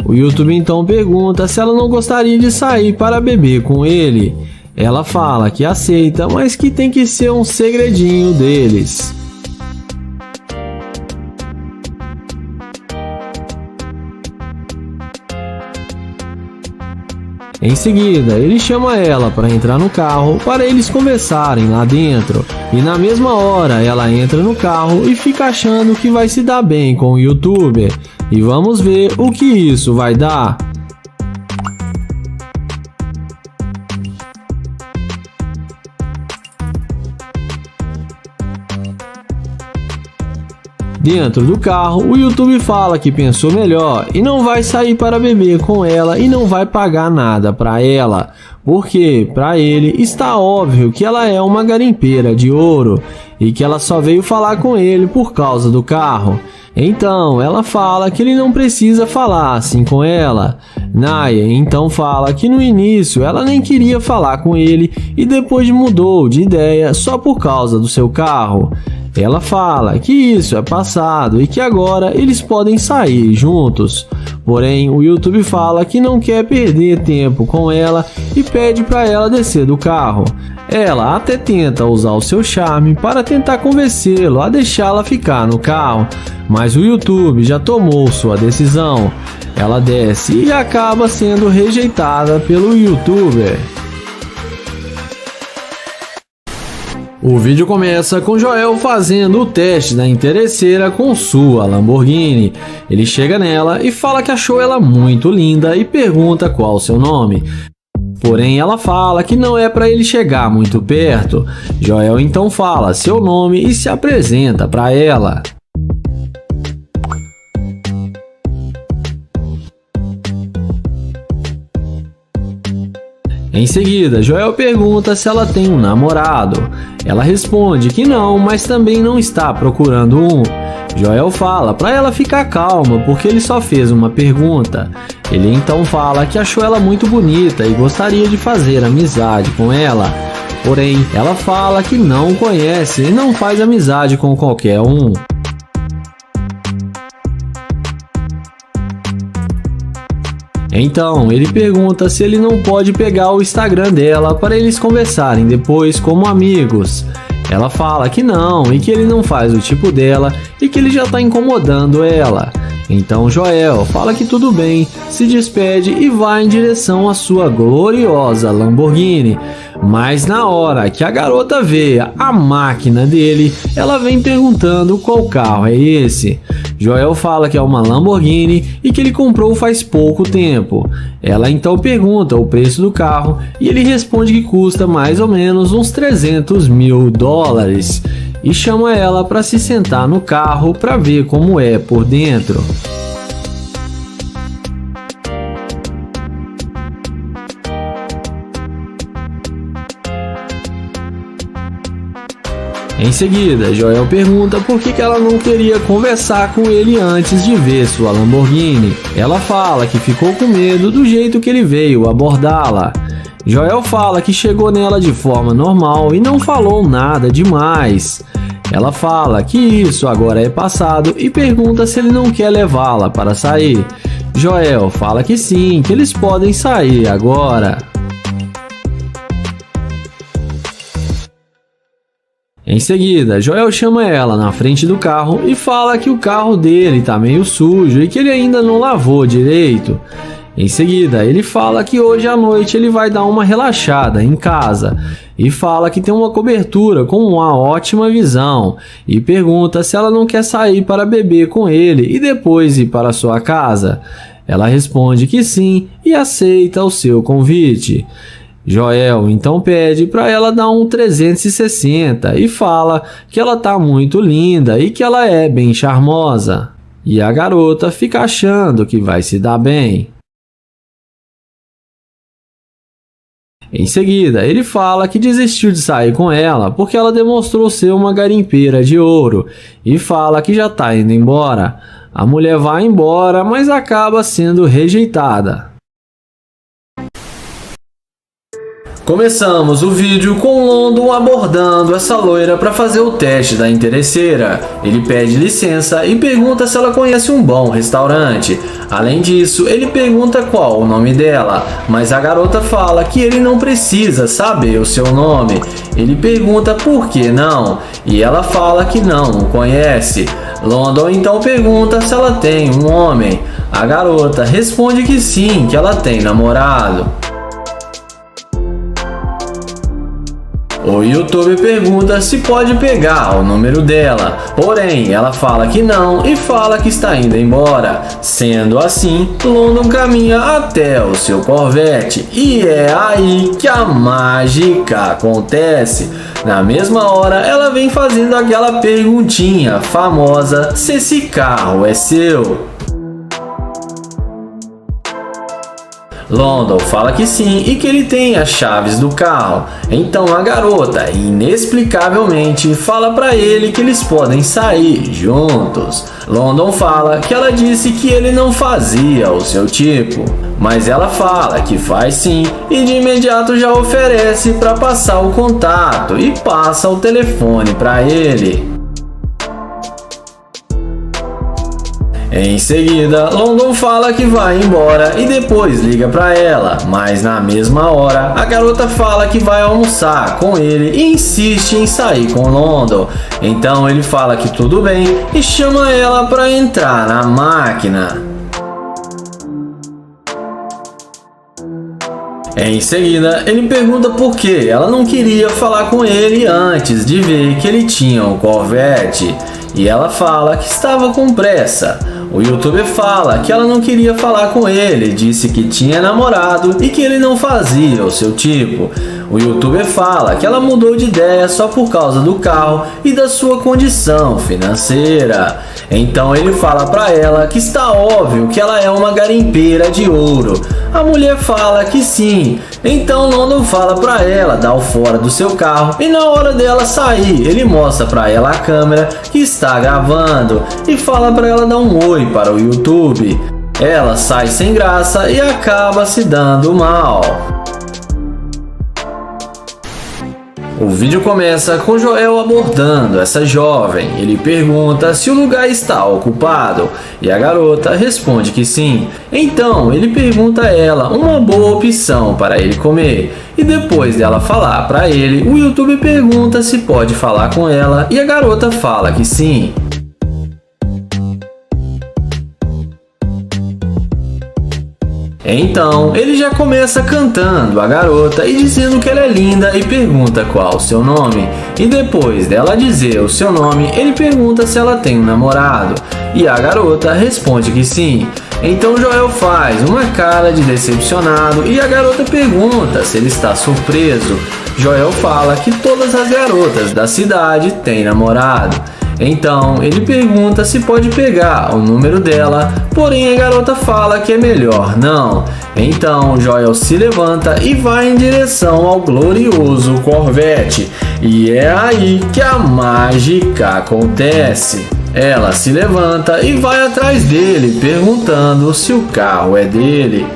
O youtuber então pergunta se ela não gostaria de sair para beber com ele. Ela fala que aceita, mas que tem que ser um segredinho deles. Em seguida, ele chama ela para entrar no carro para eles conversarem lá dentro. E na mesma hora, ela entra no carro e fica achando que vai se dar bem com o youtuber. E vamos ver o que isso vai dar. Dentro do carro, o YouTube fala que pensou melhor e não vai sair para beber com ela e não vai pagar nada para ela, porque para ele está óbvio que ela é uma garimpeira de ouro e que ela só veio falar com ele por causa do carro. Então ela fala que ele não precisa falar assim com ela. Naya então fala que no início ela nem queria falar com ele e depois mudou de ideia só por causa do seu carro. Ela fala que isso é passado e que agora eles podem sair juntos. Porém, o YouTube fala que não quer perder tempo com ela e pede para ela descer do carro. Ela até tenta usar o seu charme para tentar convencê-lo a deixá-la ficar no carro, mas o YouTube já tomou sua decisão. Ela desce e acaba sendo rejeitada pelo YouTuber. O vídeo começa com Joel fazendo o teste da interesseira com sua Lamborghini. Ele chega nela e fala que achou ela muito linda e pergunta qual o seu nome. Porém, ela fala que não é para ele chegar muito perto. Joel então fala seu nome e se apresenta para ela. Em seguida, Joel pergunta se ela tem um namorado. Ela responde que não, mas também não está procurando um. Joel fala para ela ficar calma porque ele só fez uma pergunta. Ele então fala que achou ela muito bonita e gostaria de fazer amizade com ela. Porém, ela fala que não conhece e não faz amizade com qualquer um. Então, ele pergunta se ele não pode pegar o Instagram dela para eles conversarem depois como amigos. Ela fala que não e que ele não faz o tipo dela e que ele já está incomodando ela. Então Joel fala que tudo bem, se despede e vai em direção à sua gloriosa Lamborghini. Mas na hora que a garota vê a máquina dele, ela vem perguntando qual carro é esse. Joel fala que é uma Lamborghini e que ele comprou faz pouco tempo. Ela então pergunta o preço do carro e ele responde que custa mais ou menos uns $300 mil e chama ela para se sentar no carro para ver como é por dentro. Em seguida, Joel pergunta por que ela não queria conversar com ele antes de ver sua Lamborghini. Ela fala que ficou com medo do jeito que ele veio abordá-la. Joel fala que chegou nela de forma normal e não falou nada demais. Ela fala que isso agora é passado e pergunta se ele não quer levá-la para sair. Joel fala que sim, que eles podem sair agora. Em seguida, Joel chama ela na frente do carro e fala que o carro dele tá meio sujo e que ele ainda não lavou direito. Em seguida, ele fala que hoje à noite ele vai dar uma relaxada em casa e fala que tem uma cobertura com uma ótima visão e pergunta se ela não quer sair para beber com ele e depois ir para sua casa. Ela responde que sim e aceita o seu convite. Joel então pede para ela dar um 360 e fala que ela tá muito linda e que ela é bem charmosa. e a garota fica achando que vai se dar bem. Em seguida, ele fala que desistiu de sair com ela porque ela demonstrou ser uma garimpeira de ouro e fala que já está indo embora. A mulher vai embora, mas acaba sendo rejeitada. Começamos o vídeo com London abordando essa loira para fazer o teste da interesseira. Ele pede licença e pergunta se ela conhece um bom restaurante. Além disso, ele pergunta qual o nome dela, mas a garota fala que ele não precisa saber o seu nome. Ele pergunta por que não, e ela fala que não o conhece. London então pergunta se ela tem um homem. A garota responde que sim, que ela tem namorado. O YouTube pergunta se pode pegar o número dela, porém ela fala que não e fala que está indo embora. Sendo assim, London caminha até o seu Corvette e é aí que a mágica acontece. Na mesma hora, ela vem fazendo aquela perguntinha famosa se esse carro é seu. London fala que sim e que ele tem as chaves do carro. Então a garota, inexplicavelmente, fala para ele que eles podem sair juntos. London fala que ela disse que ele não fazia o seu tipo, mas ela fala que faz sim e de imediato já oferece para passar o contato e passa o telefone para ele. Em seguida, London fala que vai embora e depois liga para ela, mas na mesma hora a garota fala que vai almoçar com ele e insiste em sair com London. Então ele fala que tudo bem e chama ela para entrar na máquina. Em seguida, ele pergunta por que ela não queria falar com ele antes de ver que ele tinha um Corvette, e ela fala que estava com pressa. O YouTuber fala que ela não queria falar com ele, disse que tinha namorado e que ele não fazia o seu tipo. O YouTuber fala que ela mudou de ideia só por causa do carro e da sua condição financeira. Então ele fala para ela que está óbvio que ela é uma garimpeira de ouro. A mulher fala que sim. Então London fala para ela dar o fora do seu carro e na hora dela sair, ele mostra para ela a câmera que está gravando e fala para ela dar um oi para o YouTube. Ela sai sem graça e acaba se dando mal. O vídeo começa com Joel abordando essa jovem. Ele pergunta se o lugar está ocupado e a garota responde que sim. Então ele pergunta a ela uma boa opção para ele comer. E depois dela falar para ele, o YouTube pergunta se pode falar com ela e a garota fala que sim. Então, ele já começa cantando a garota e dizendo que ela é linda e pergunta qual o seu nome. E depois dela dizer o seu nome, ele pergunta se ela tem um namorado. E a garota responde que sim. Então Joel faz uma cara de decepcionado e a garota pergunta se ele está surpreso. Joel fala que todas as garotas da cidade têm namorado. Então ele pergunta se pode pegar o número dela, porém a garota fala que é melhor não. Então Joel se levanta e vai em direção ao glorioso Corvette. E é aí que a mágica acontece. Ela se levanta e vai atrás dele, perguntando se o carro é dele.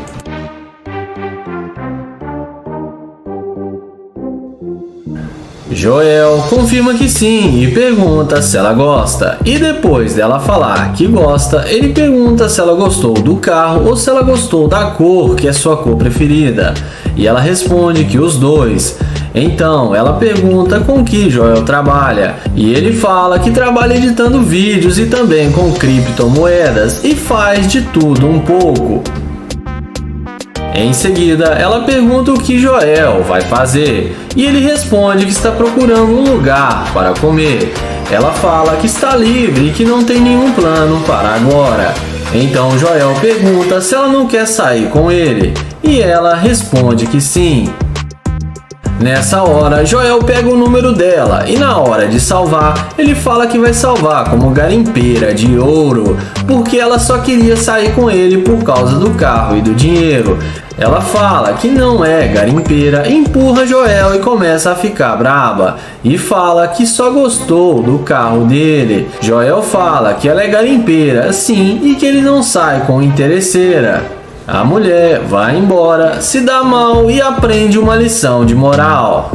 Joel confirma que sim e pergunta se ela gosta. E depois dela falar que gosta, ele pergunta se ela gostou do carro ou se ela gostou da cor, que é sua cor preferida. E ela responde que os dois. Então ela pergunta com que Joel trabalha. E ele fala que trabalha editando vídeos e também com criptomoedas e faz de tudo um pouco. Em seguida, ela pergunta o que Joel vai fazer e ele responde que está procurando um lugar para comer. Ela fala que está livre e que não tem nenhum plano para agora. Então Joel pergunta se ela não quer sair com ele e ela responde que sim. Nessa hora, Joel pega o número dela e na hora de salvar, ele fala que vai salvar como garimpeira de ouro, porque ela só queria sair com ele por causa do carro e do dinheiro. Ela fala que não é garimpeira, empurra Joel e começa a ficar braba e fala que só gostou do carro dele. Joel fala que ela é garimpeira sim e que ele não sai com interesseira. A mulher vai embora, se dá mal e aprende uma lição de moral.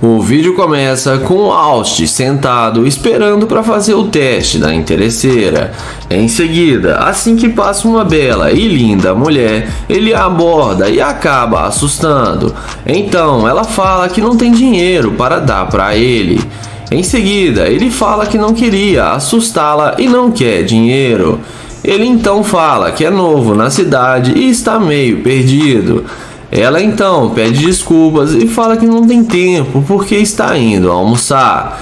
O vídeo começa com Austin sentado esperando para fazer o teste da interesseira. Em seguida, assim que passa uma bela e linda mulher, ele a aborda e acaba assustando. Então ela fala que não tem dinheiro para dar para ele. Em seguida, ele fala que não queria assustá-la e não quer dinheiro. Ele então fala que é novo na cidade e está meio perdido. Ela então pede desculpas e fala que não tem tempo porque está indo almoçar.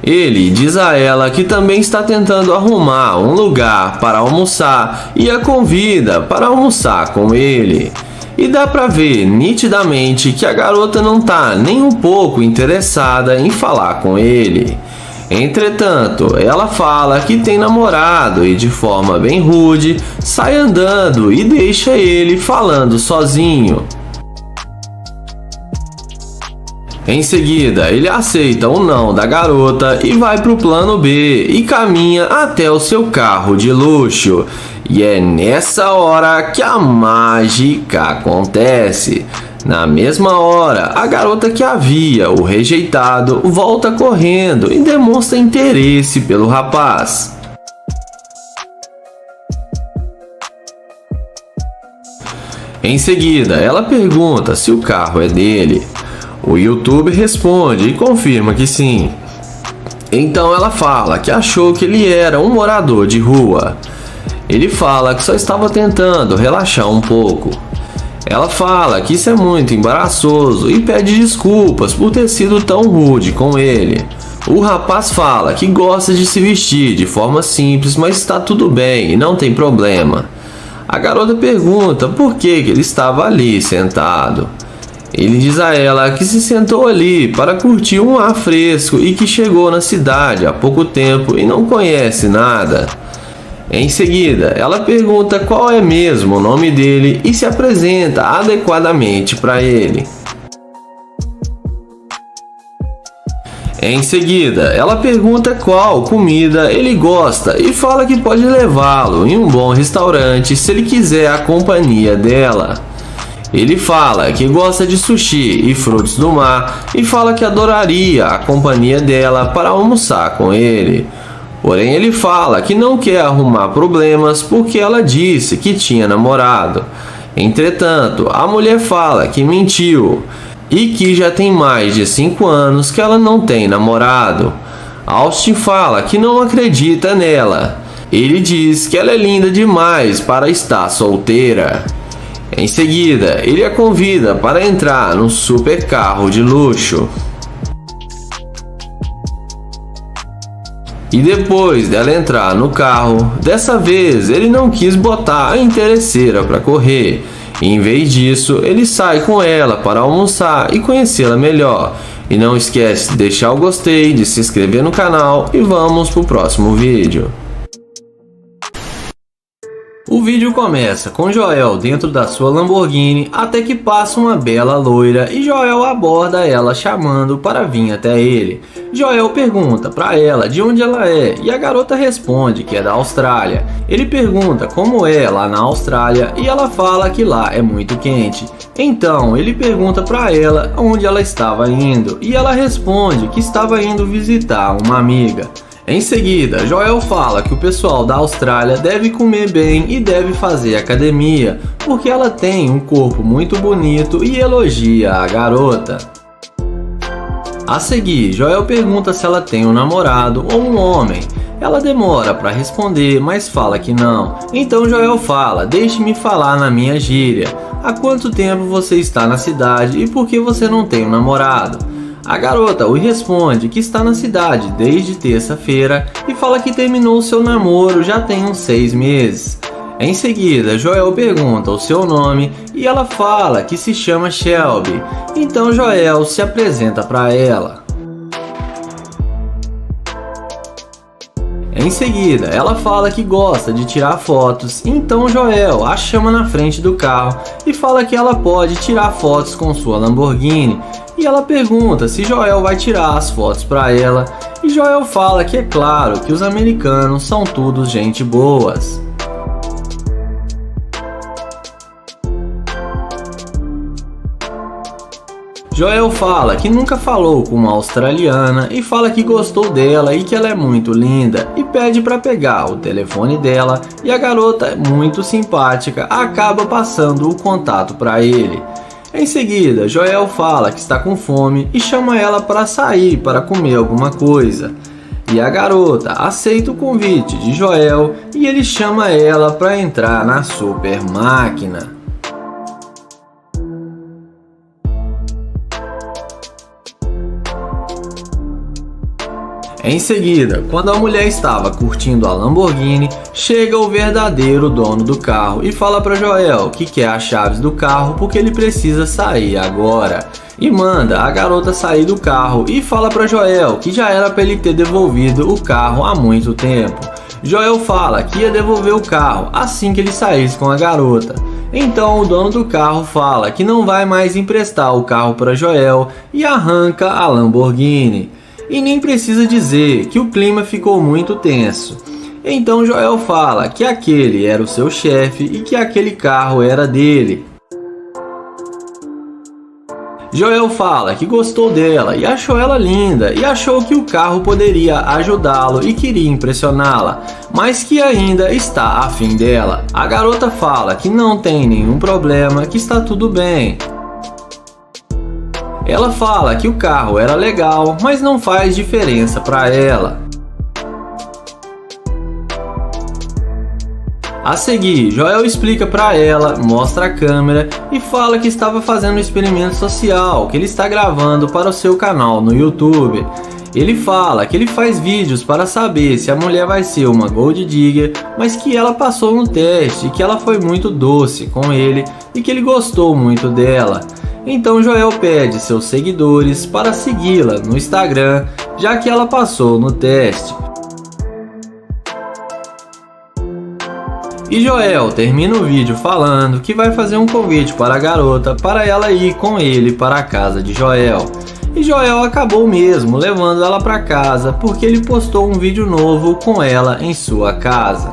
Ele diz a ela que também está tentando arrumar um lugar para almoçar e a convida para almoçar com ele. E dá pra ver nitidamente que a garota não tá nem um pouco interessada em falar com ele. Entretanto, ela fala que tem namorado e de forma bem rude sai andando e deixa ele falando sozinho. Em seguida, ele aceita o não da garota e vai pro plano B e caminha até o seu carro de luxo. E é nessa hora que a mágica acontece. Na mesma hora, a garota que havia o rejeitado volta correndo e demonstra interesse pelo rapaz. Em seguida, ela pergunta se o carro é dele. O YouTube responde e confirma que sim. Então ela fala que achou que ele era um morador de rua. Ele fala que só estava tentando relaxar um pouco. Ela fala que isso é muito embaraçoso e pede desculpas por ter sido tão rude com ele. O rapaz fala que gosta de se vestir de forma simples, mas está tudo bem e não tem problema. A garota pergunta por que ele estava ali sentado. Ele diz a ela que se sentou ali para curtir um ar fresco e que chegou na cidade há pouco tempo e não conhece nada. Em seguida, ela pergunta qual é mesmo o nome dele e se apresenta adequadamente para ele. Em seguida, ela pergunta qual comida ele gosta e fala que pode levá-lo em um bom restaurante se ele quiser a companhia dela. Ele fala que gosta de sushi e frutos do mar e fala que adoraria a companhia dela para almoçar com ele. Porém, ele fala que não quer arrumar problemas porque ela disse que tinha namorado. Entretanto, a mulher fala que mentiu e que já tem mais de 5 anos que ela não tem namorado. Austin fala que não acredita nela. Ele diz que ela é linda demais para estar solteira. Em seguida, ele a convida para entrar num super carro de luxo. E depois dela entrar no carro, dessa vez ele não quis botar a interesseira para correr. E em vez disso, ele sai com ela para almoçar e conhecê-la melhor. E não esquece de deixar o gostei, de se inscrever no canal e vamos pro próximo vídeo. O vídeo começa com Joel dentro da sua Lamborghini até que passa uma bela loira e Joel aborda ela chamando para vir até ele. Joel pergunta para ela de onde ela é e a garota responde que é da Austrália. Ele pergunta como é lá na Austrália e ela fala que lá é muito quente. Então ele pergunta para ela onde ela estava indo e ela responde que estava indo visitar uma amiga. Em seguida, Joel fala que o pessoal da Austrália deve comer bem e deve fazer academia, porque ela tem um corpo muito bonito e elogia a garota. A seguir, Joel pergunta se ela tem um namorado ou um homem. Ela demora para responder, mas fala que não. Então Joel fala, deixe-me falar na minha gíria. Há quanto tempo você está na cidade e por que você não tem um namorado? A garota o responde que está na cidade desde terça-feira e fala que terminou seu namoro já tem uns 6 meses. Em seguida, Joel pergunta o seu nome e ela fala que se chama Shelby. Então Joel se apresenta para ela. Em seguida, ela fala que gosta de tirar fotos, então Joel a chama na frente do carro e fala que ela pode tirar fotos com sua Lamborghini. E ela pergunta se Joel vai tirar as fotos para ela, e Joel fala que é claro que os americanos são todos gente boas. Joel fala que nunca falou com uma australiana e fala que gostou dela e que ela é muito linda e pede para pegar o telefone dela, e a garota, muito simpática, acaba passando o contato para ele. Em seguida, Joel fala que está com fome e chama ela para sair para comer alguma coisa. E a garota aceita o convite de Joel e ele chama ela para entrar na super máquina. Em seguida, quando a mulher estava curtindo a Lamborghini, chega o verdadeiro dono do carro e fala para Joel que quer as chaves do carro porque ele precisa sair agora. E manda a garota sair do carro e fala para Joel que já era para ele ter devolvido o carro há muito tempo. Joel fala que ia devolver o carro assim que ele saísse com a garota. Então o dono do carro fala que não vai mais emprestar o carro para Joel e arranca a Lamborghini. E nem precisa dizer que o clima ficou muito tenso. Então Joel fala que aquele era o seu chefe e que aquele carro era dele. Joel fala que gostou dela e achou ela linda e achou que o carro poderia ajudá-lo e queria impressioná-la, mas que ainda está afim dela. A garota fala que não tem nenhum problema, que está tudo bem. Ela fala que o carro era legal, mas não faz diferença para ela. A seguir, Joel explica para ela, mostra a câmera e fala que estava fazendo um experimento social que ele está gravando para o seu canal no YouTube. Ele fala que ele faz vídeos para saber se a mulher vai ser uma Gold Digger, mas que ela passou no teste e que ela foi muito doce com ele e que ele gostou muito dela. Então Joel pede seus seguidores para segui-la no Instagram, já que ela passou no teste. E Joel termina o vídeo falando que vai fazer um convite para a garota para ela ir com ele para a casa de Joel. E Joel acabou mesmo levando ela para casa porque ele postou um vídeo novo com ela em sua casa.